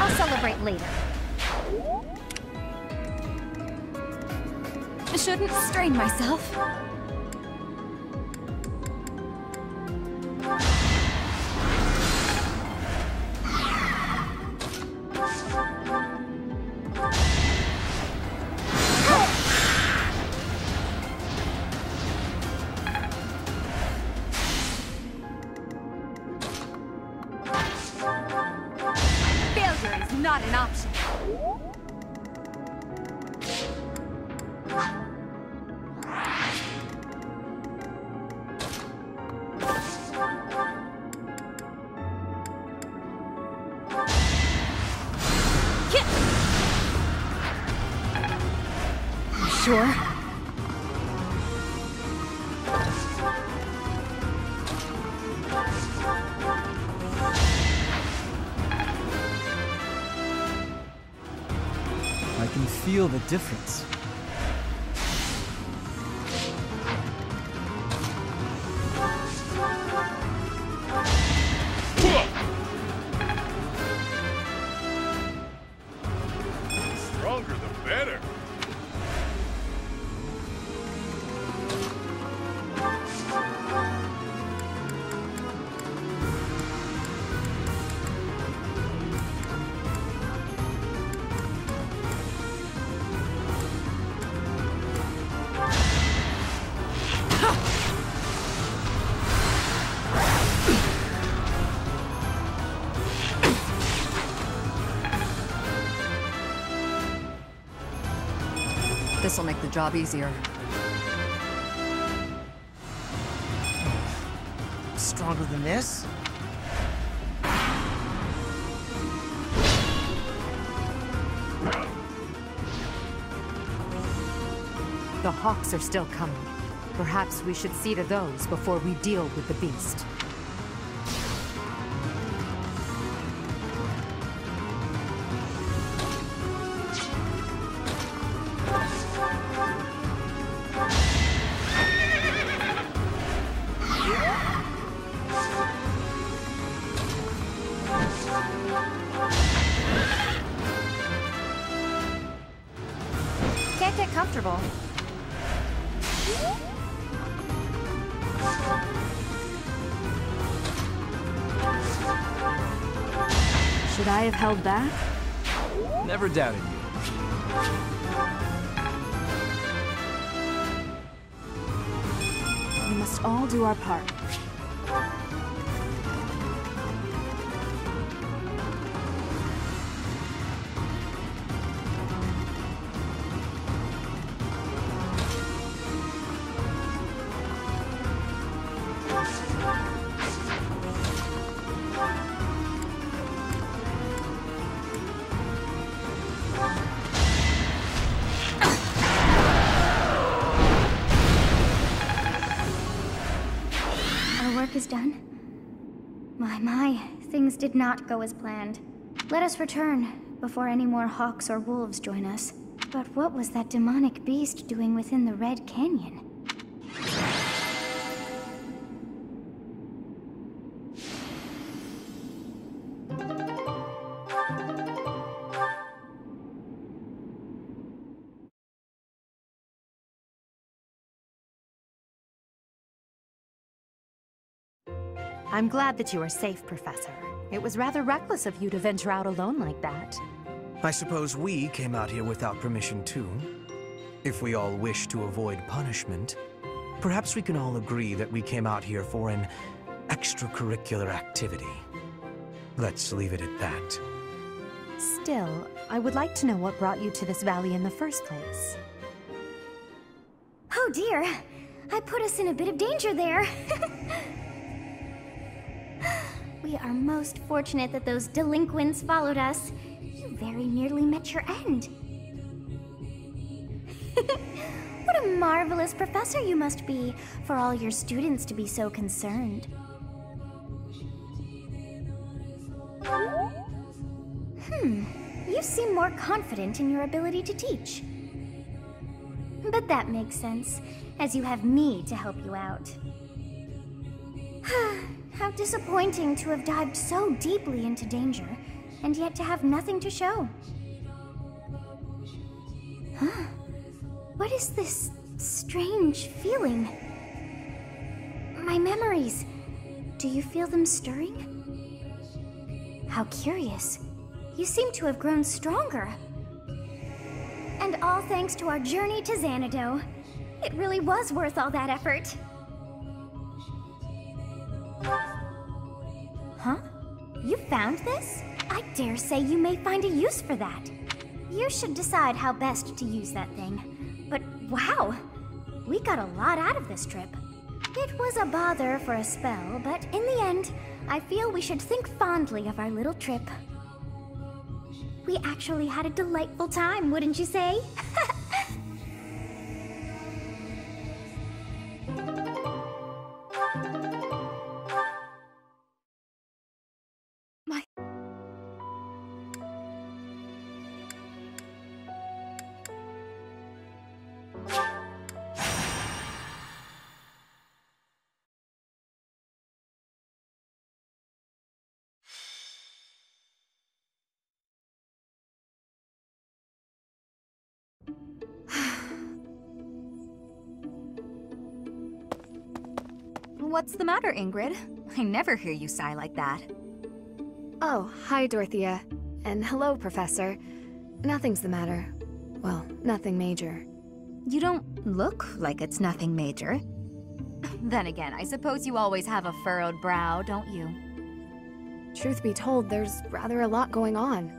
I'll celebrate later. I shouldn't strain myself. Failure is not an option. Sure. I can feel the difference. Stronger the better. This'll make the job easier. Stronger than this? The hawks are still coming. Perhaps we should see to those before we deal with the beast. Can't get comfortable. Should I have held back? Never doubted you. We must all do our part. Is done? My, things did not go as planned. Let us return, before any more hawks or wolves join us. But what was that demonic beast doing within the Red Canyon? I'm glad that you are safe, Professor. It was rather reckless of you to venture out alone like that. I suppose we came out here without permission too. If we all wish to avoid punishment, perhaps we can all agree that we came out here for an extracurricular activity. Let's leave it at that. Still, I would like to know what brought you to this valley in the first place. Oh dear, I put us in a bit of danger there. We are most fortunate that those delinquents followed us. You very nearly met your end. What a marvelous professor you must be, for all your students to be so concerned. You seem more confident in your ability to teach. But that makes sense, as you have me to help you out. How disappointing to have dived so deeply into danger, and yet to have nothing to show. Huh? What is this strange feeling? My memories. Do you feel them stirring? How curious. You seem to have grown stronger. And all thanks to our journey to Xanadu. It really was worth all that effort. Huh? You found this? I dare say you may find a use for that. You should decide how best to use that thing. But wow! We got a lot out of this trip. It was a bother for a spell, but in the end, I feel we should think fondly of our little trip. We actually had a delightful time, wouldn't you say? What's the matter, Ingrid? I never hear you sigh like that. Oh, hi, Dorothea. And hello, Professor. Nothing's the matter. Well, nothing major. You don't look like it's nothing major. Then again, I suppose you always have a furrowed brow, don't you? Truth be told, there's rather a lot going on.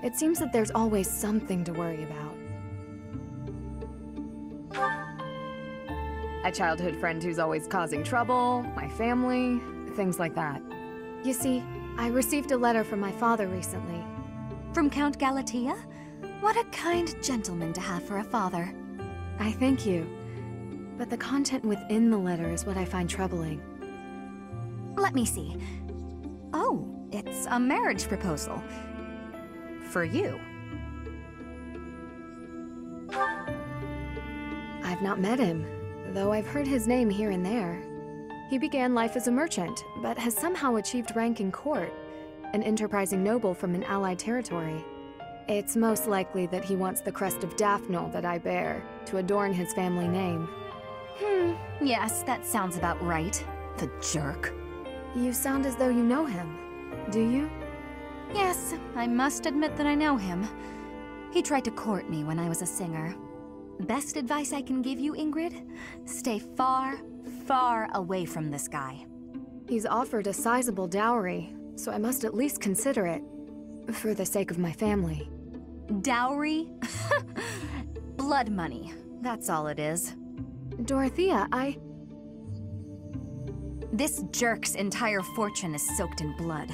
It seems that there's always something to worry about. A childhood friend who's always causing trouble, my family, things like that. You see, I received a letter from my father recently. From Count Galatea? What a kind gentleman to have for a father. I thank you. But the content within the letter is what I find troubling. Let me see. Oh, it's a marriage proposal. For you. I've not met him, though I've heard his name here and there. He began life as a merchant, but has somehow achieved rank in court, an enterprising noble from an allied territory. It's most likely that he wants the crest of Daphne that I bear, to adorn his family name. Yes, that sounds about right. The jerk. You sound as though you know him. Do you? Yes, I must admit that I know him. He tried to court me when I was a singer. Best advice I can give you, Ingrid? Stay far, far away from this guy. He's offered a sizable dowry, so I must at least consider it. For the sake of my family. Dowry? Blood money. That's all it is. Dorothea, This jerk's entire fortune is soaked in blood.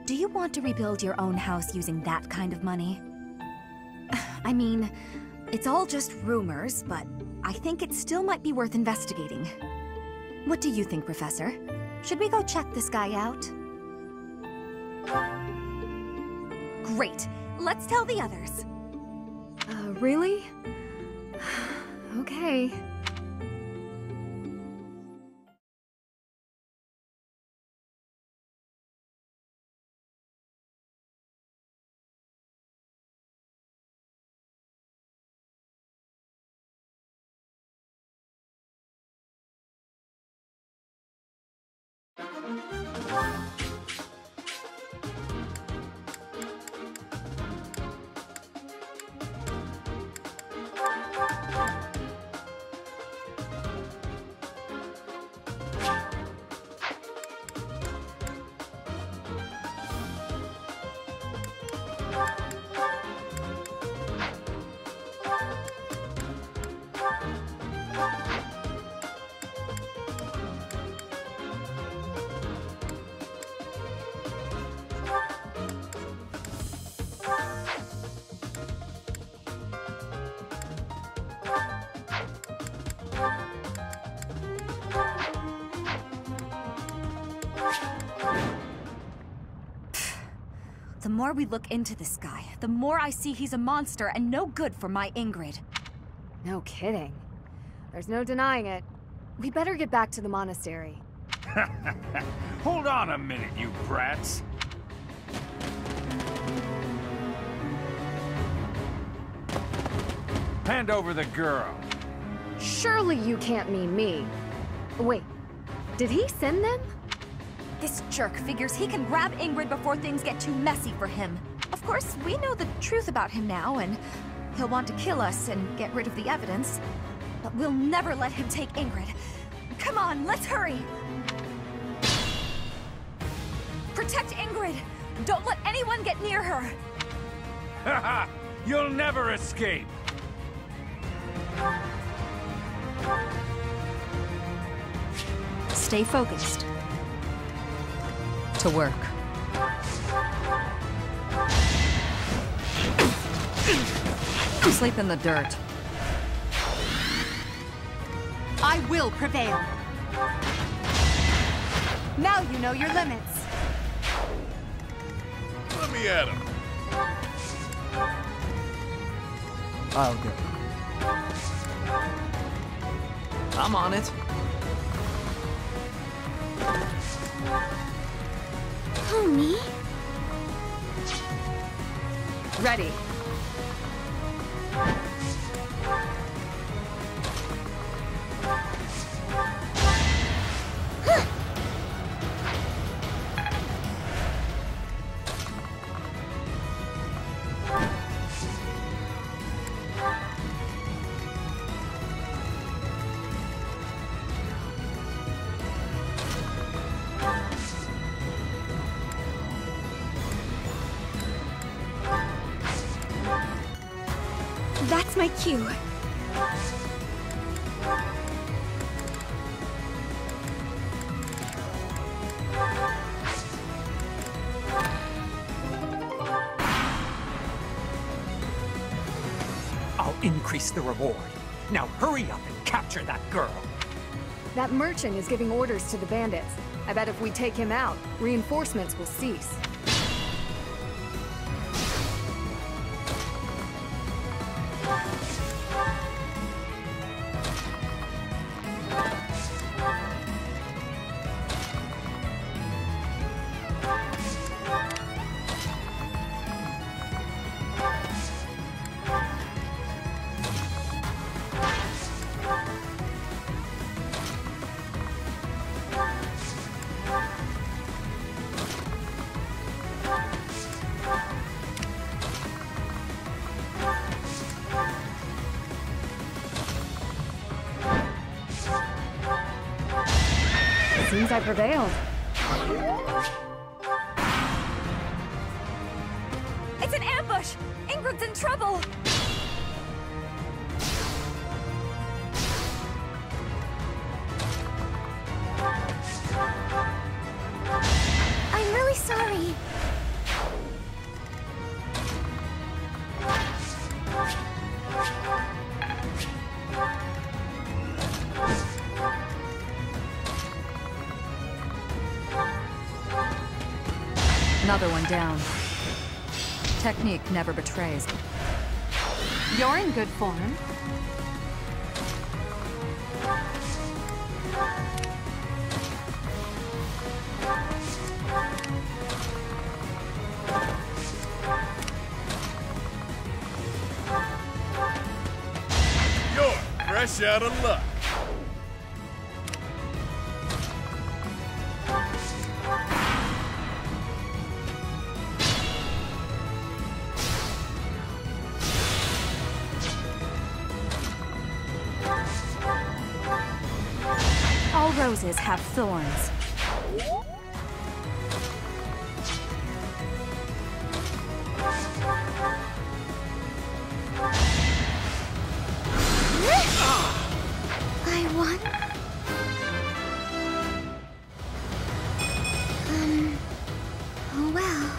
Do you want to rebuild your own house using that kind of money? I mean, it's all just rumors, but I think it still might be worth investigating. What do you think, Professor? Should we go check this guy out? Great. Let's tell the others. Really? Okay. The more we look into this guy, the more I see he's a monster and no good for my Ingrid. No kidding. There's no denying it. We better get back to the monastery. Hold on a minute, you brats. Hand over the girl. Surely you can't mean me. Wait, did he send them? This jerk figures he can grab Ingrid before things get too messy for him. Of course, we know the truth about him now, and he'll want to kill us and get rid of the evidence. But we'll never let him take Ingrid. Come on, let's hurry! Protect Ingrid! Don't let anyone get near her! Haha! You'll never escape! Stay focused. To work. Sleep in the dirt. I will prevail. Now you know your limits. Let me at him. I'll go. I'm on it. Oh, me? Ready. That's my cue. I'll increase the reward. Now hurry up and capture that girl. That merchant is giving orders to the bandits. I bet if we take him out, reinforcements will cease. Seems I prevailed. It's an ambush! Ingrid's in trouble! I'm really sorry. Another one down. Technique never betrays. You're in good form. You're fresh out of luck. All roses have thorns. I won? Oh well.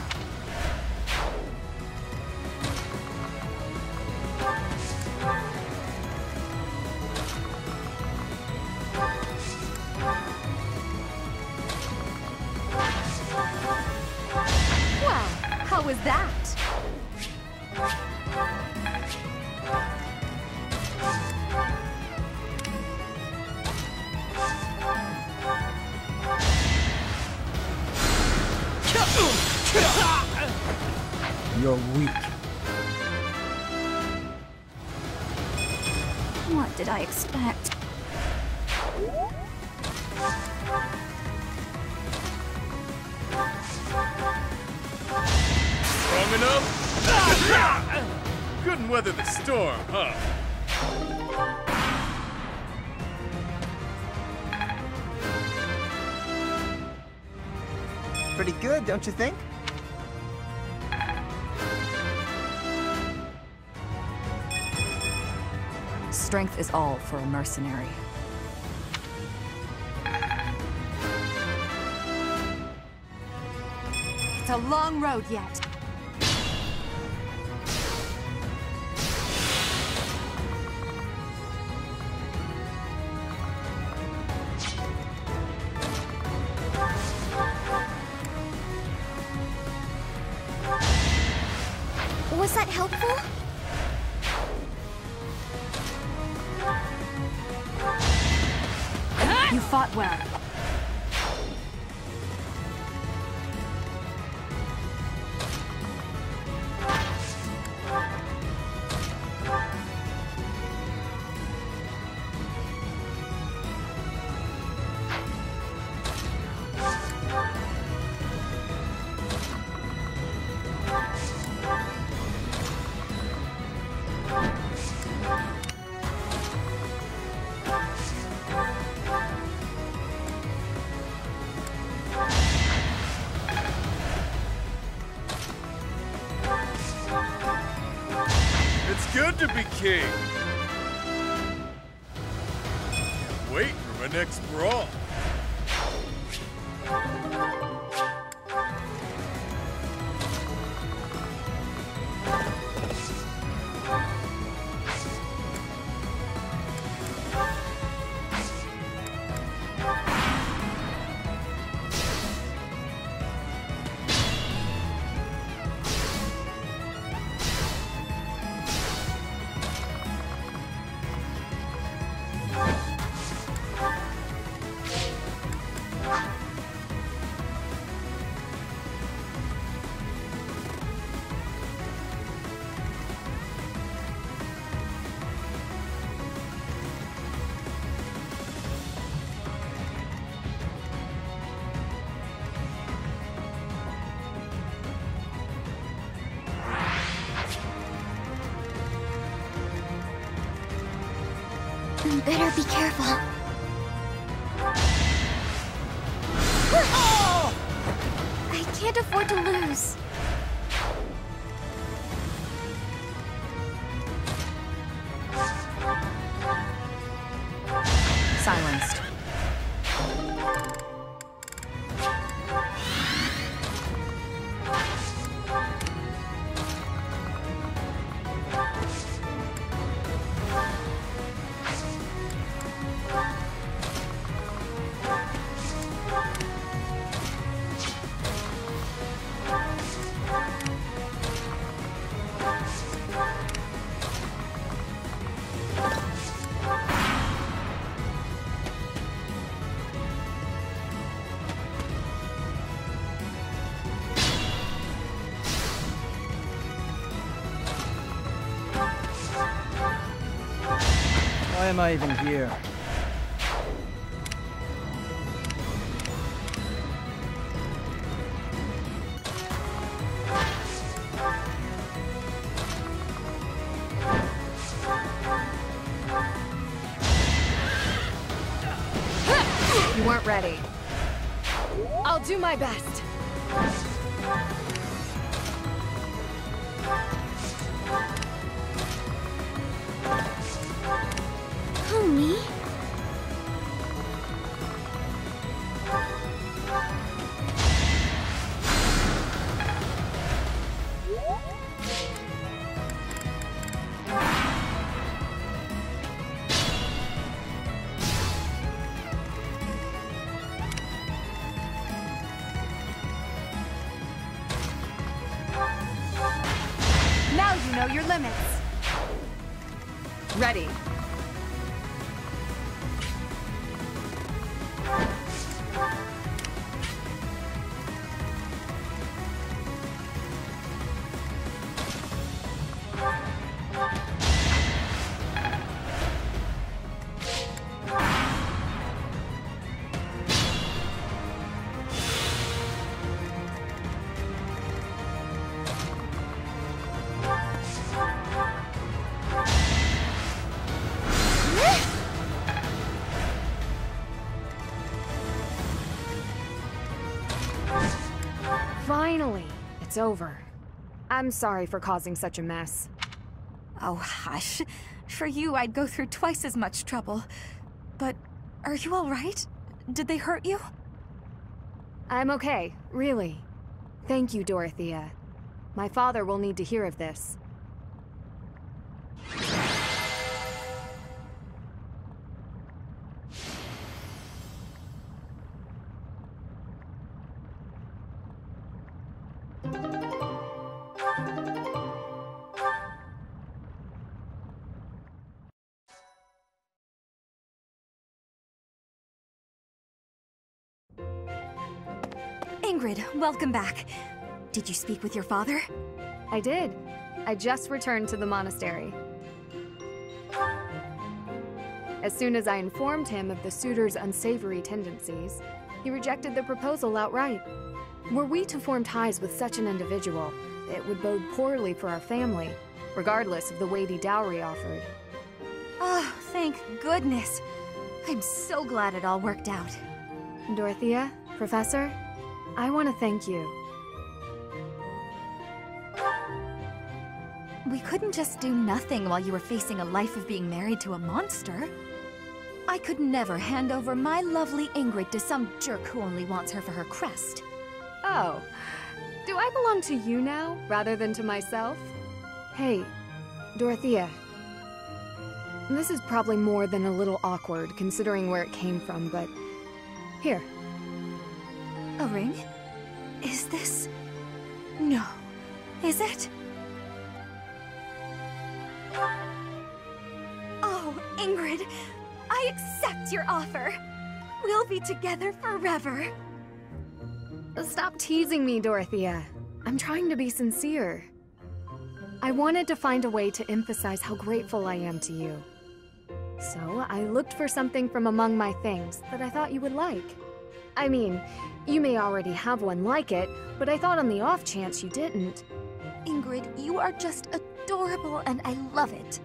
Well, how was that? You're weak. What did I expect? Strong enough? Couldn't weather the storm, huh? Pretty good, don't you think? Strength is all for a mercenary. It's a long road yet. Was that helpful? You fought well. It's good to be king. Can't wait for my next brawl. Better be careful. I can't afford to lose. Silenced. Why am I even here? You weren't ready. I'll do my best. Who, me? Now you know your limits. Ready. Finally, it's over. I'm sorry for causing such a mess. Oh, hush. For you, I'd go through twice as much trouble. But are you all right? Did they hurt you? I'm okay, really. Thank you, Dorothea. My father will need to hear of this. Ingrid, welcome back. Did you speak with your father? I did. I just returned to the monastery. As soon as I informed him of the suitor's unsavory tendencies, he rejected the proposal outright. Were we to form ties with such an individual, it would bode poorly for our family, regardless of the weighty dowry offered. Oh, thank goodness. I'm so glad it all worked out. Dorothea, Professor, I want to thank you. We couldn't just do nothing while you were facing a life of being married to a monster. I could never hand over my lovely Ingrid to some jerk who only wants her for her crest. Oh, do I belong to you now, rather than to myself? Hey, Dorothea. This is probably more than a little awkward, considering where it came from, but... Here. A ring? Is this... No. Is it? Oh, Ingrid, I accept your offer. We'll be together forever. Stop teasing me, Dorothea. I'm trying to be sincere. I wanted to find a way to emphasize how grateful I am to you. So I looked for something from among my things that I thought you would like. I mean, you may already have one like it, but I thought on the off chance you didn't. Ingrid, you are just adorable and I love it.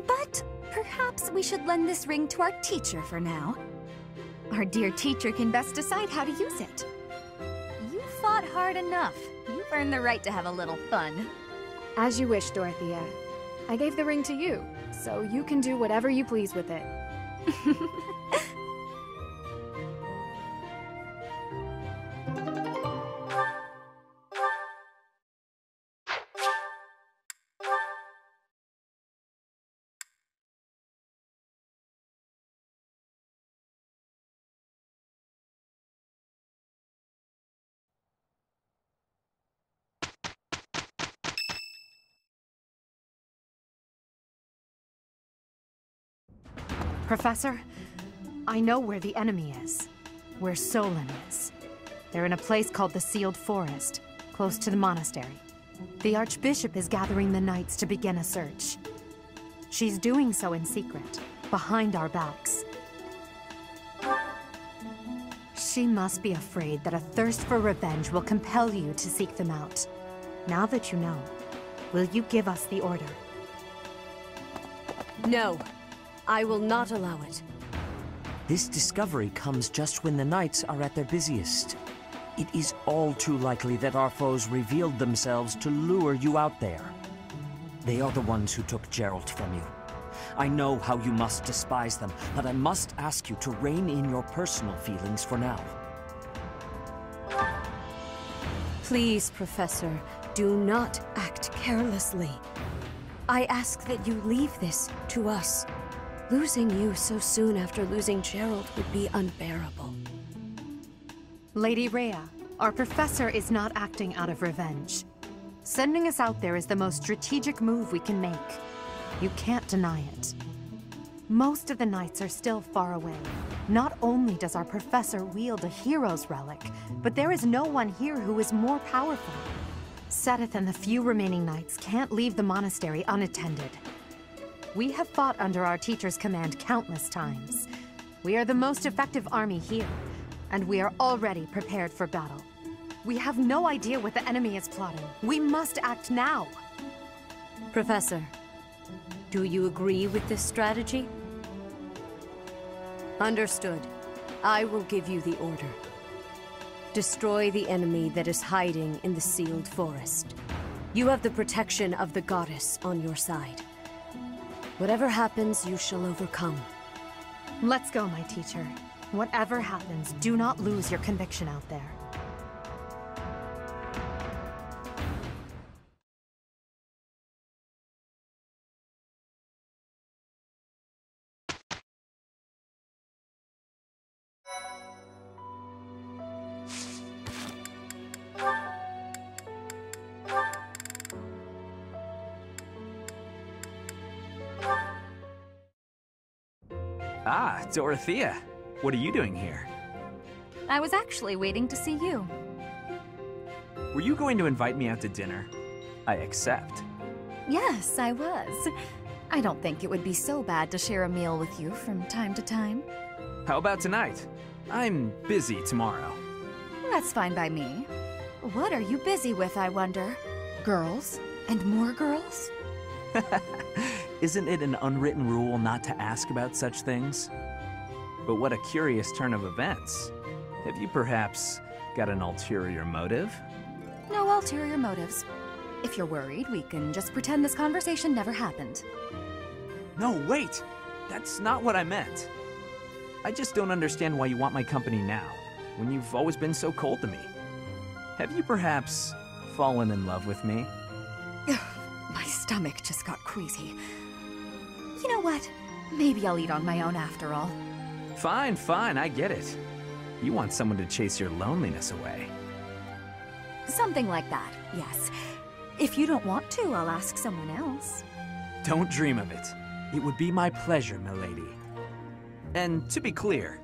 But Perhaps we should lend this ring to our teacher for now. Our dear teacher can best decide how to use it. You fought hard enough. You've earned the right to have a little fun. As you wish, Dorothea. I gave the ring to you, so you can do whatever you please with it. Professor, I know where the enemy is. Where Solon is. They're in a place called the Sealed Forest, close to the monastery. The Archbishop is gathering the knights to begin a search. She's doing so in secret, behind our backs. She must be afraid that a thirst for revenge will compel you to seek them out. Now that you know, will you give us the order? No. I will not allow it. This discovery comes just when the knights are at their busiest. It is all too likely that our foes revealed themselves to lure you out there. They are the ones who took Geralt from you. I know how you must despise them, but I must ask you to rein in your personal feelings for now. Please, Professor, do not act carelessly. I ask that you leave this to us. Losing you so soon after losing Geralt would be unbearable. Lady Rhea, our professor is not acting out of revenge. Sending us out there is the most strategic move we can make. You can't deny it. Most of the knights are still far away. Not only does our professor wield a hero's relic, but there is no one here who is more powerful. Seteth and the few remaining knights can't leave the monastery unattended. We have fought under our teacher's command countless times. We are the most effective army here, and we are already prepared for battle. We have no idea what the enemy is plotting. We must act now. Professor, do you agree with this strategy? Understood. I will give you the order. Destroy the enemy that is hiding in the Sealed Forest. You have the protection of the goddess on your side. Whatever happens, you shall overcome. Let's go, my teacher. Whatever happens, do not lose your conviction out there. Ah, Dorothea. What are you doing here? I was actually waiting to see you. Were you going to invite me out to dinner? I accept. Yes, I was. I don't think it would be so bad to share a meal with you from time to time. How about tonight? I'm busy tomorrow. That's fine by me. What are you busy with, I wonder? Girls? And more girls? Isn't it an unwritten rule not to ask about such things? But what a curious turn of events. Have you perhaps got an ulterior motive? No ulterior motives. If you're worried, we can just pretend this conversation never happened. No, wait! That's not what I meant. I just don't understand why you want my company now, when you've always been so cold to me. Have you perhaps fallen in love with me? My stomach just got queasy. You know what? Maybe I'll eat on my own after all. Fine, fine, I get it. You want someone to chase your loneliness away. Something like that, yes. If you don't want to, I'll ask someone else. Don't dream of it. It would be my pleasure, milady. And to be clear,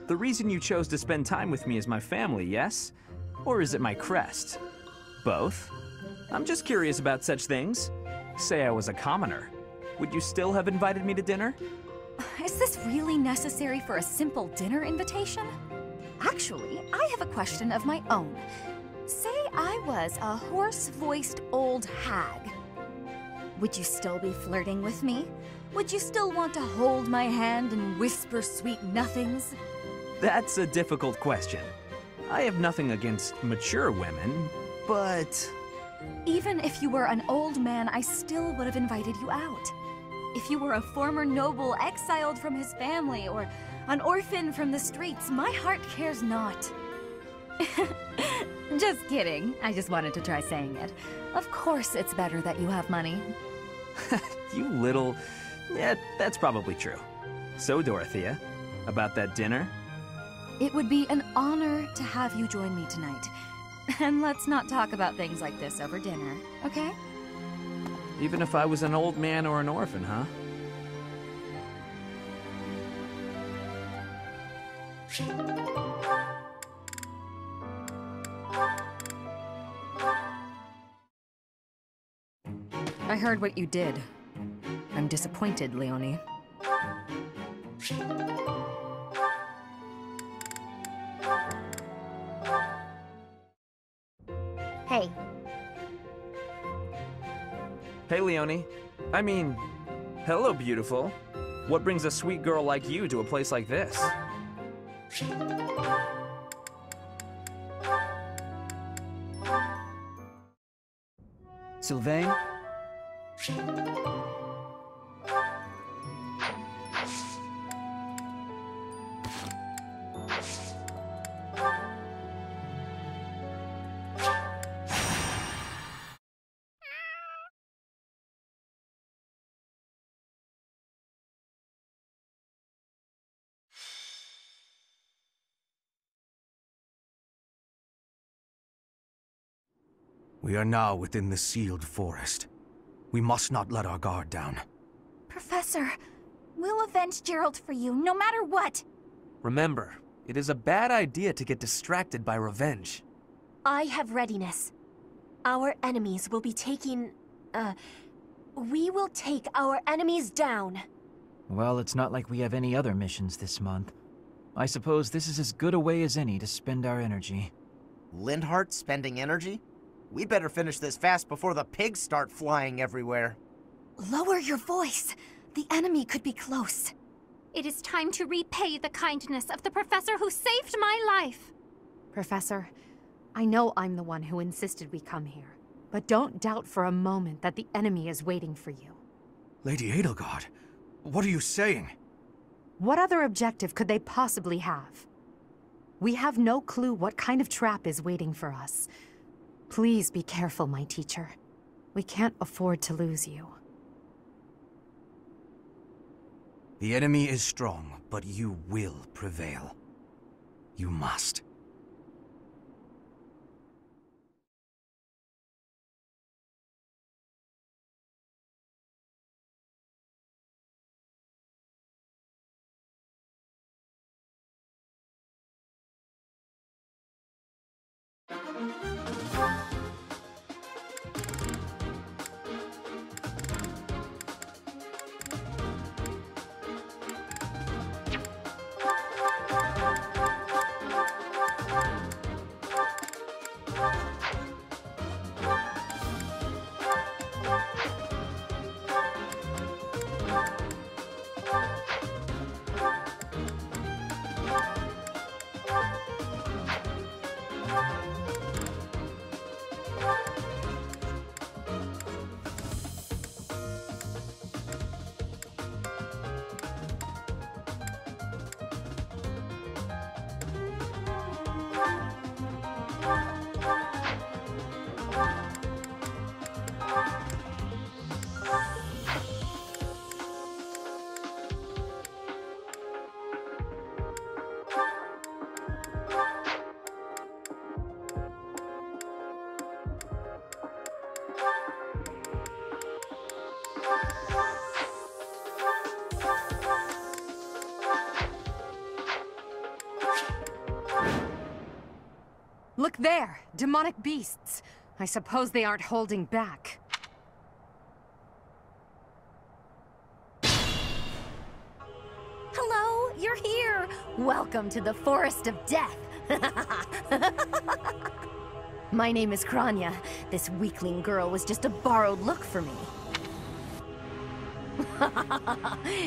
the reason you chose to spend time with me is my family, yes? Or is it my crest? Both? I'm just curious about such things. Say I was a commoner. Would you still have invited me to dinner? Is this really necessary for a simple dinner invitation? Actually, I have a question of my own. Say I was a hoarse-voiced old hag. would you still be flirting with me? Would you still want to hold my hand and whisper sweet nothings? That's a difficult question. I have nothing against mature women, but... Even if you were an old man, I still would have invited you out. If you were a former noble exiled from his family, or an orphan from the streets, my heart cares not. Just kidding. I just wanted to try saying it. Of course it's better that you have money. You little... Yeah, that's probably true. So, Dorothea, about that dinner? It would be an honor to have you join me tonight. And let's not talk about things like this over dinner, okay? Even if I was an old man or an orphan, huh? I heard what you did. I'm disappointed, Leonie. Hey. Hey, Leonie. I mean, hello, beautiful. What brings a sweet girl like you to a place like this? Sylvain? We are now within the sealed forest. We must not let our guard down. Professor, we'll avenge Gerald for you, no matter what. Remember, it is a bad idea to get distracted by revenge. I have readiness. Our enemies will be taking... we will take our enemies down. Well, it's not like we have any other missions this month. I suppose this is as good a way as any to spend our energy. Lindhart spending energy? We'd better finish this fast before the pigs start flying everywhere. Lower your voice. The enemy could be close. It is time to repay the kindness of the professor who saved my life. Professor, I know I'm the one who insisted we come here, but don't doubt for a moment that the enemy is waiting for you. Lady Edelgard, what are you saying? What other objective could they possibly have? We have no clue what kind of trap is waiting for us. Please be careful, my teacher. We can't afford to lose you. The enemy is strong, but you will prevail. You must. Look there! Demonic beasts! I suppose they aren't holding back. Hello, you're here! Welcome to the Forest of Death! My name is Kranya. This weakling girl was just a borrowed look for me.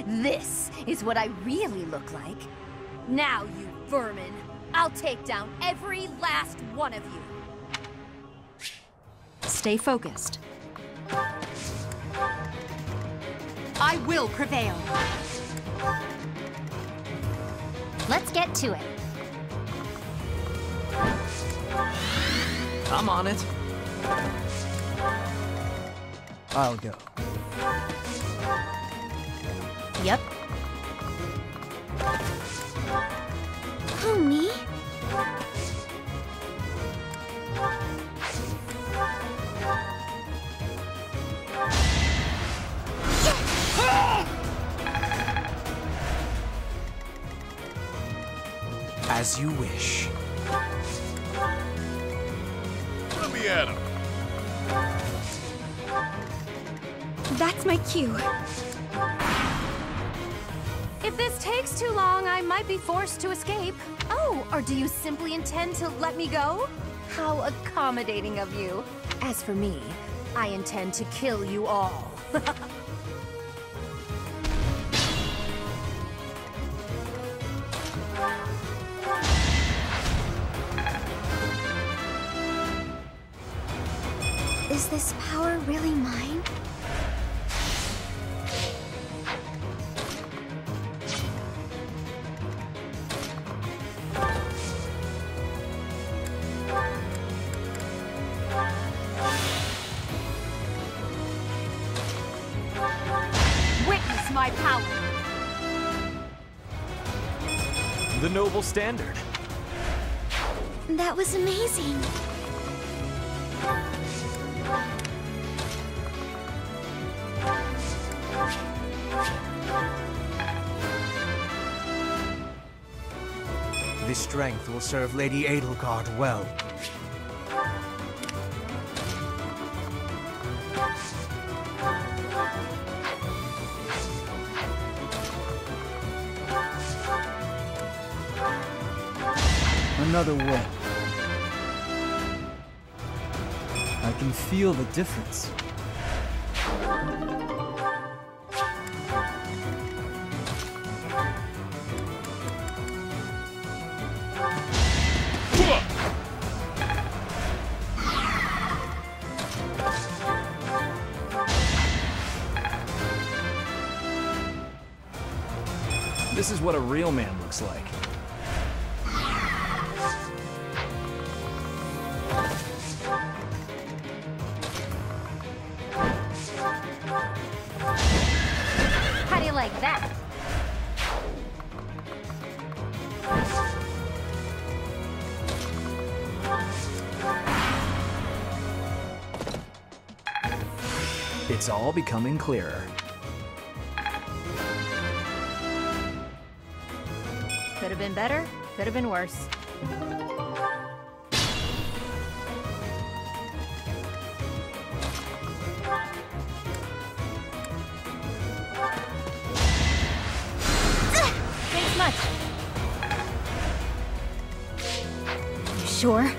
This is what I really look like. Now, you vermin, I'll take down every last one of you. Stay focused. I will prevail. Let's get to it. I'm on it. I'll go. Yep. Who, me? As you wish. Let me at him. That's my cue. If this takes too long, I might be forced to escape. Oh, or do you simply intend to let me go? How accommodating of you. As for me, I intend to kill you all. Is this power really mine? Witness my power. The noble standard. That was amazing. This strength will serve Lady Edelgard well. Another way. I can feel the difference. This is what a real man looks like. How do you like that? It's all becoming clearer. Could have been better, could have been worse. Thanks much. You sure?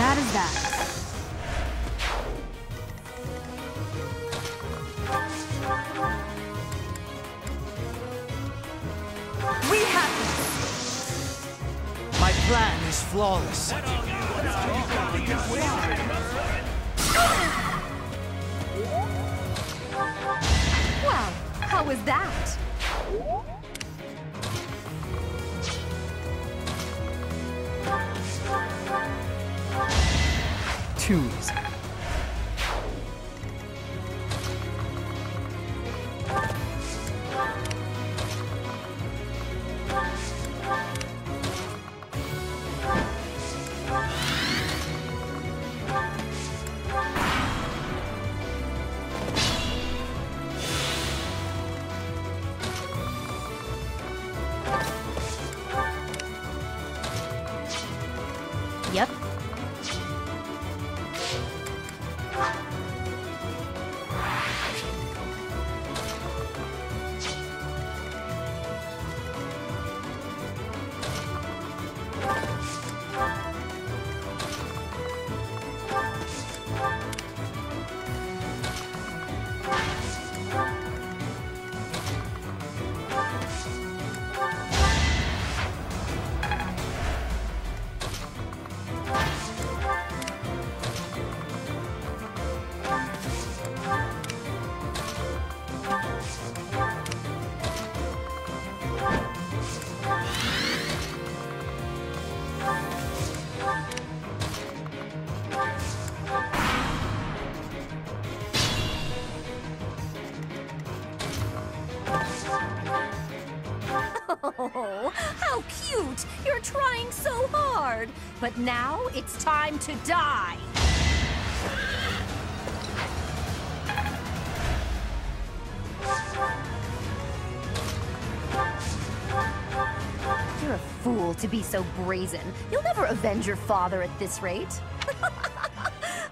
That is that. We have My plan is flawless. Well, how was that? Too easy. Yep. cute! You're trying so hard! But now it's time to die! You're a fool to be so brazen. You'll never avenge your father at this rate.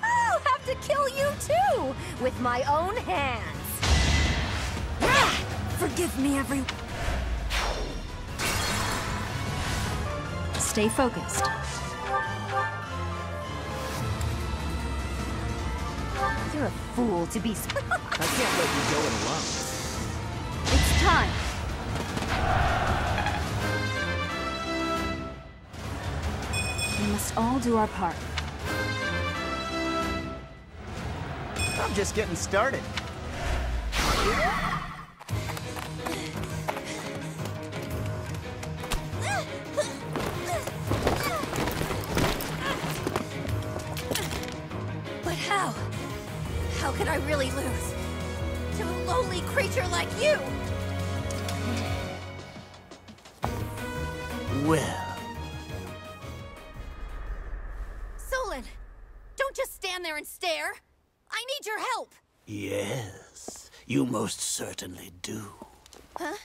I'll have to kill you too, with my own hands. Forgive me, Stay focused. You're a fool to be... I can't let you go it alone. It's time. We must all do our part. I'm just getting started. But how? How could I really lose? To a lowly creature like you? Well... Solon! Don't just stand there and stare! I need your help! Yes, you most certainly do. Huh?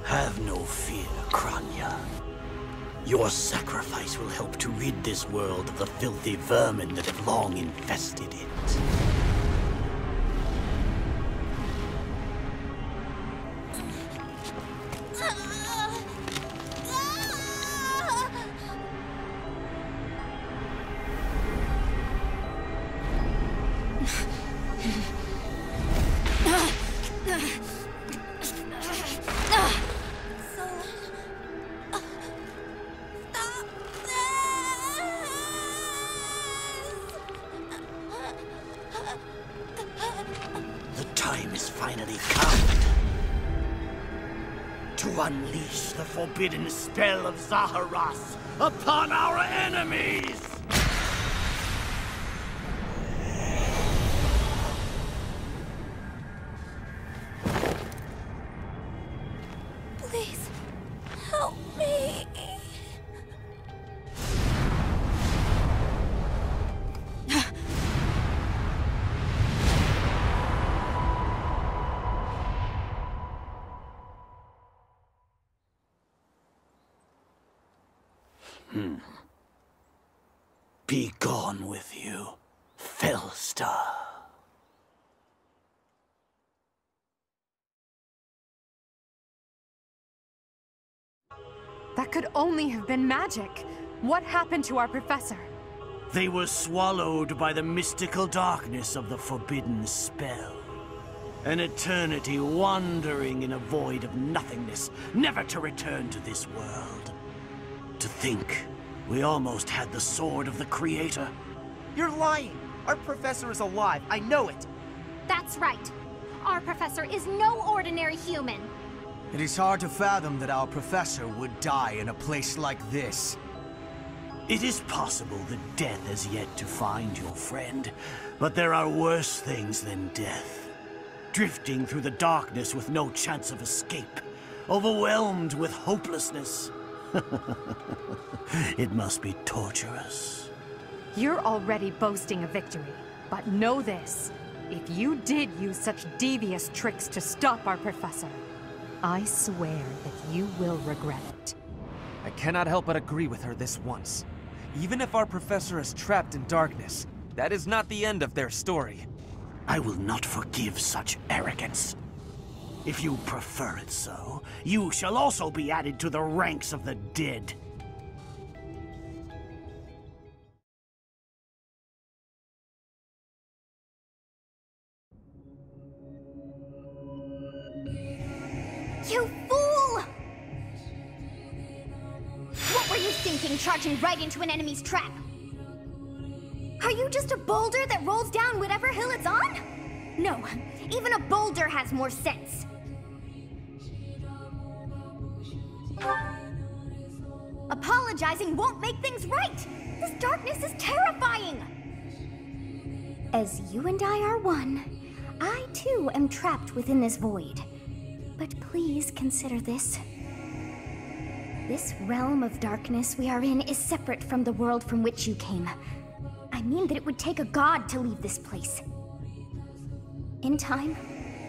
Have no fear, Kranya. Your sacrifice will help to rid this world of the filthy vermin that have long infested it. Unleash the forbidden spell of Zaharas upon our enemies! Please, help me. Be gone with you, Fellstar. That could only have been magic. What happened to our professor? They were swallowed by the mystical darkness of the forbidden spell. An eternity wandering in a void of nothingness, never to return to this world. To think, we almost had the sword of the Creator. You're lying! Our professor is alive, I know it! That's right. Our professor is no ordinary human. It is hard to fathom that our professor would die in a place like this. It is possible that death has yet to find your friend, but there are worse things than death. Drifting through the darkness with no chance of escape, overwhelmed with hopelessness. It must be torturous. You're already boasting a victory, but know this. If you did use such devious tricks to stop our professor, I swear that you will regret it. I cannot help but agree with her this once. Even if our professor is trapped in darkness, that is not the end of their story. I will not forgive such arrogance. If you prefer it so, you shall also be added to the ranks of the dead. You fool! What were you thinking, charging right into an enemy's trap? Are you just a boulder that rolls down whatever hill it's on? No, even a boulder has more sense. Apologizing won't make things right! This darkness is terrifying! As you and I are one, I too am trapped within this void. But please consider this. This realm of darkness we are in is separate from the world from which you came. I mean that it would take a god to leave this place. In time,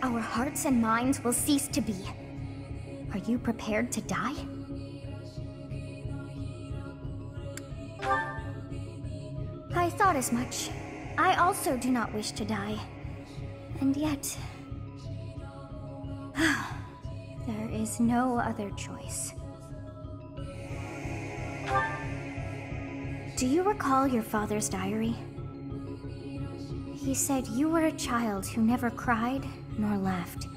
our hearts and minds will cease to be. Are you prepared to die? I thought as much. I also do not wish to die. And yet... there is no other choice. Do you recall your father's diary? He said you were a child who never cried nor laughed.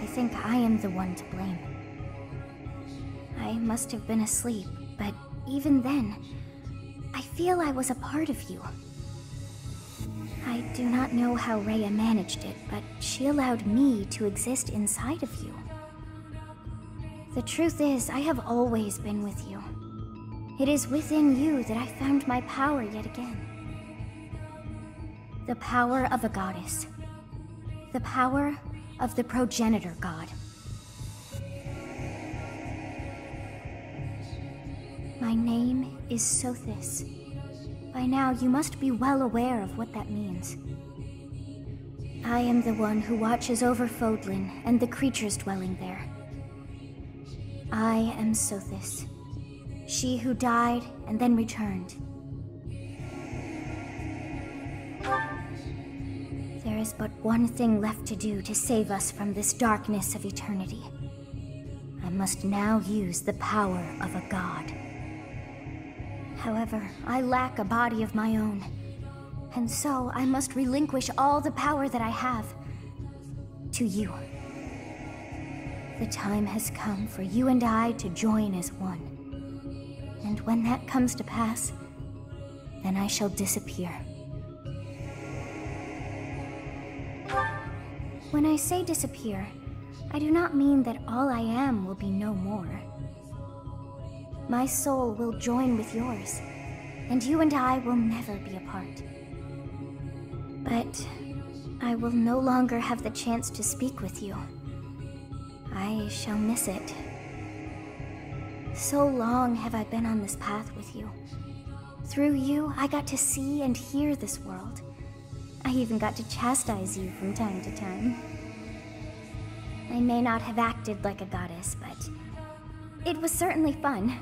I think I am the one to blame. I must have been asleep, but even then, I feel I was a part of you. I do not know how Rhea managed it, but she allowed me to exist inside of you. The truth is, I have always been with you. It is within you that I found my power yet again. The power of a goddess. The power of the progenitor god. My name is Sothis. By now, you must be well aware of what that means. I am the one who watches over Fodlan and the creatures dwelling there. I am Sothis, she who died and then returned. There is but one thing left to do to save us from this darkness of eternity. I must now use the power of a god. However, I lack a body of my own, and so I must relinquish all the power that I have to you. The time has come for you and I to join as one. And when that comes to pass, then I shall disappear. When I say disappear, I do not mean that all I am will be no more. My soul will join with yours, and you and I will never be apart. But I will no longer have the chance to speak with you. I shall miss it. So long have I been on this path with you. Through you, I got to see and hear this world. I even got to chastise you from time to time. I may not have acted like a goddess, but it was certainly fun.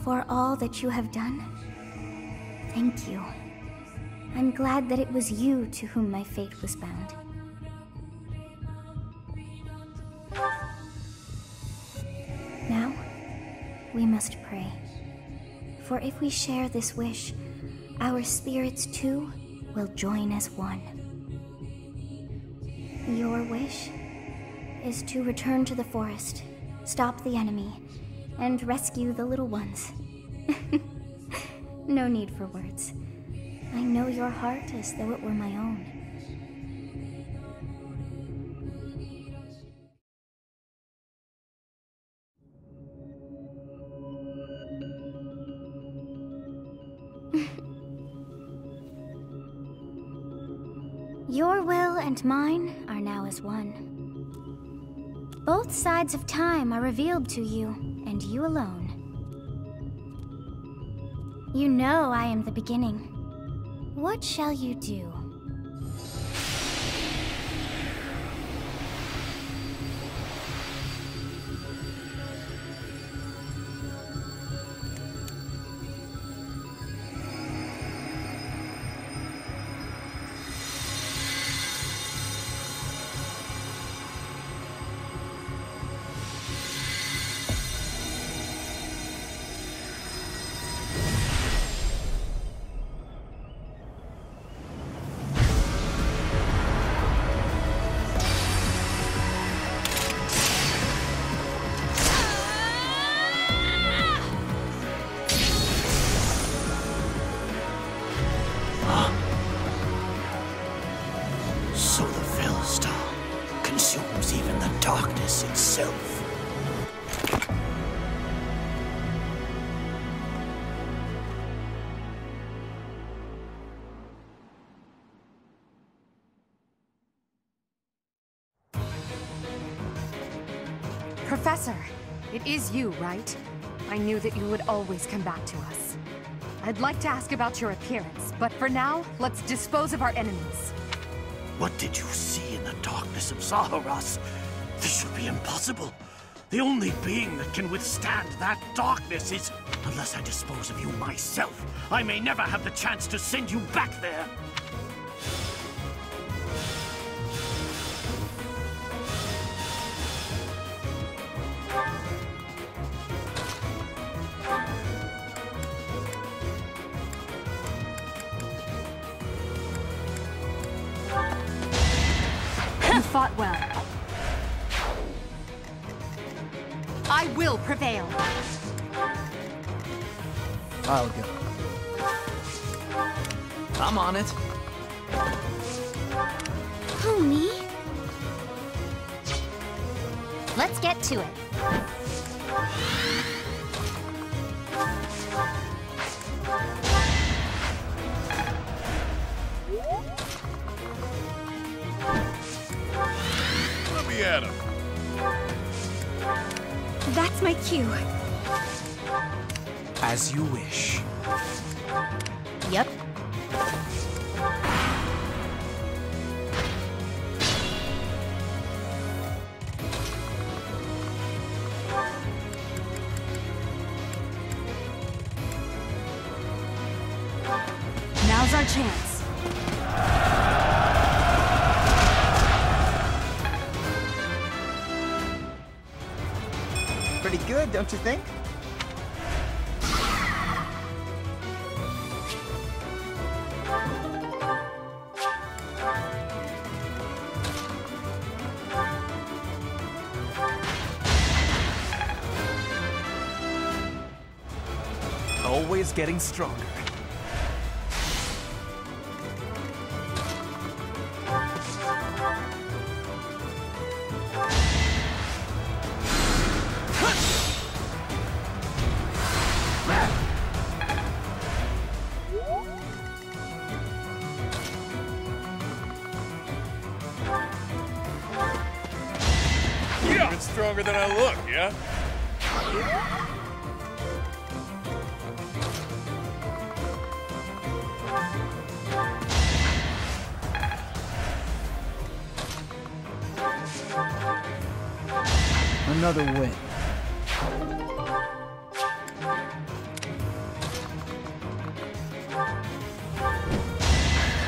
For all that you have done, thank you. I'm glad that it was you to whom my fate was bound. Now, we must pray. For if we share this wish, our spirits too will join as one. Your wish is to return to the forest, stop the enemy, and rescue the little ones. No need for words. I know your heart as though it were my own. Your will and mine are now as one. Both sides of time are revealed to you, and you alone. You know I am the beginning. What shall you do? Professor, it is you, right? I knew that you would always come back to us. I'd like to ask about your appearance, but for now, let's dispose of our enemies. What did you see in the darkness of Zaharas? This should be impossible. The only being that can withstand that darkness is... Unless I dispose of you myself, I may never have the chance to send you back there. You fought well. I will prevail. I'll go. I'm on it. Who, me? Let's get to it. Let me at him. That's my cue. As you wish. Yep. Now's our chance. Pretty good, don't you think? Always getting stronger. Even stronger than I look, yeah? Another win.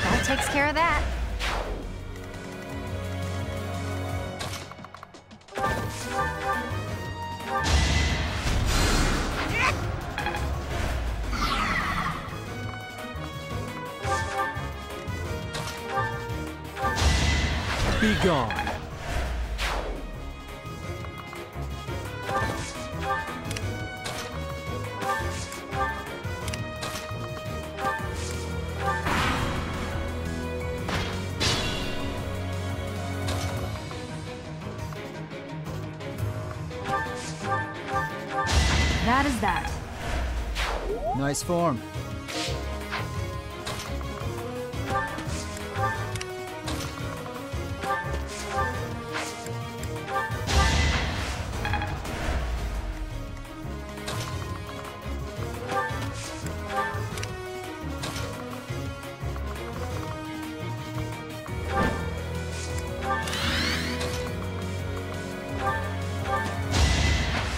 That takes care of that. Be gone. That is that. Nice form.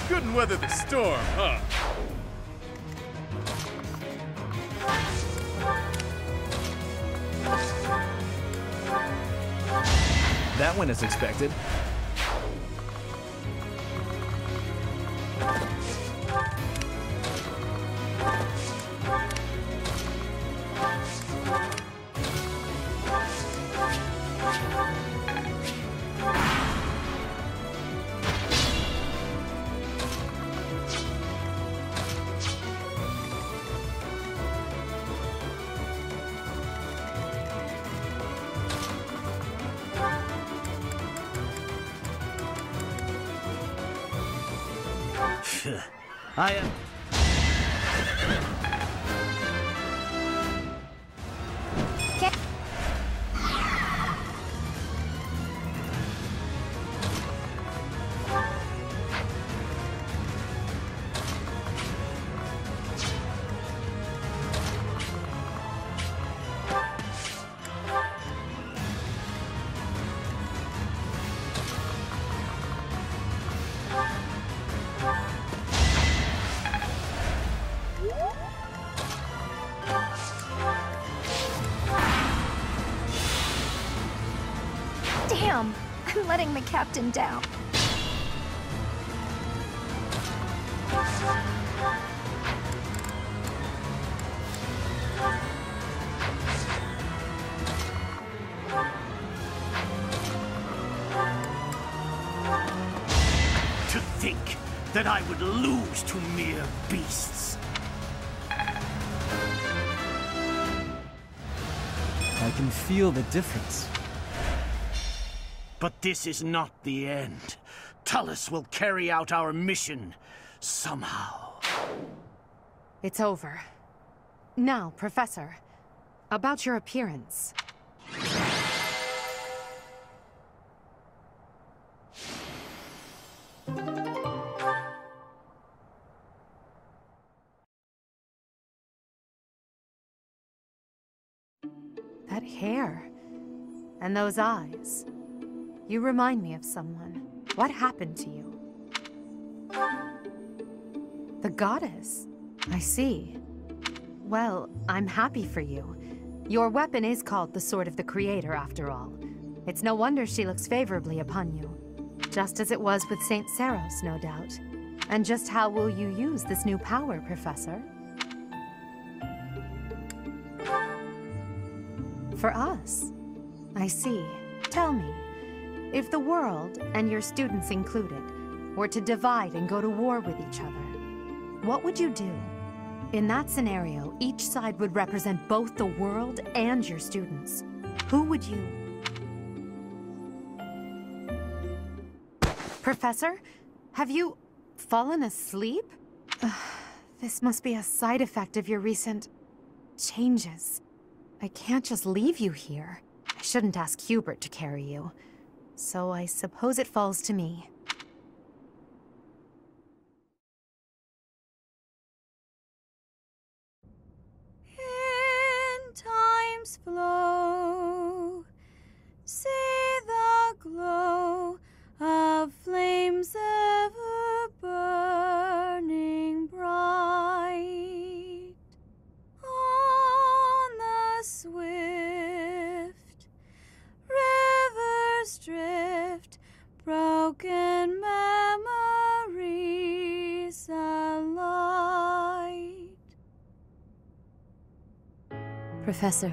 Couldn't weather the storm, huh? That went as expected. I am... letting the captain down. To think that I would lose to mere beasts. I can feel the difference. But this is not the end. Tullus will carry out our mission somehow. It's over. Now, Professor, about your appearance. That hair. And those eyes. You remind me of someone. What happened to you? The goddess. I see. Well, I'm happy for you. Your weapon is called the Sword of the Creator, after all. It's no wonder she looks favorably upon you. Just as it was with Saint Saros, no doubt. And just how will you use this new power, Professor? For us? I see. Tell me, if the world, and your students included, were to divide and go to war with each other, what would you do? In that scenario, each side would represent both the world and your students. Who would you... Professor? Have you fallen asleep? This must be a side effect of your recent... changes. I can't just leave you here. I shouldn't ask Hubert to carry you. So I suppose it falls to me. In time's flow, see the glow of flames ever burning bright. On the swift rivers drift, broken memories alight. Professor,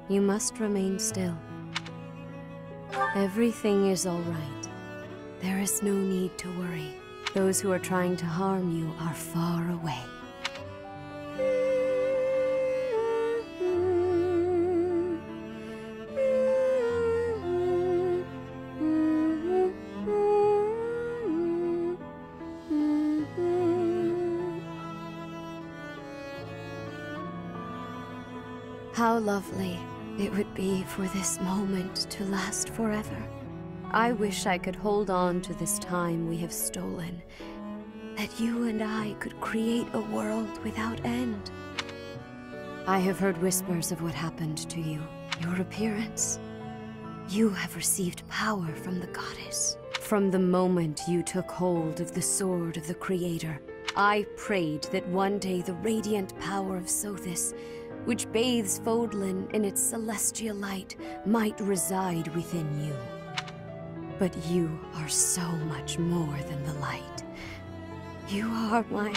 you must remain still. Everything is all right. There is no need to worry. Those who are trying to harm you are far away. How lovely it would be for this moment to last forever. I wish I could hold on to this time we have stolen, that you and I could create a world without end. I have heard whispers of what happened to you, your appearance. You have received power from the goddess. From the moment you took hold of the Sword of the Creator, I prayed that one day the radiant power of Sothis, which bathes Fodlan in its celestial light, might reside within you. But you are so much more than the light. You are my...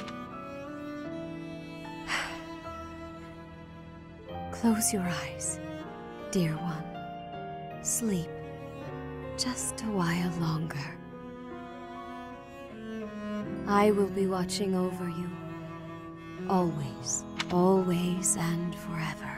Close your eyes, dear one. Sleep just a while longer. I will be watching over you. Always, always and forever.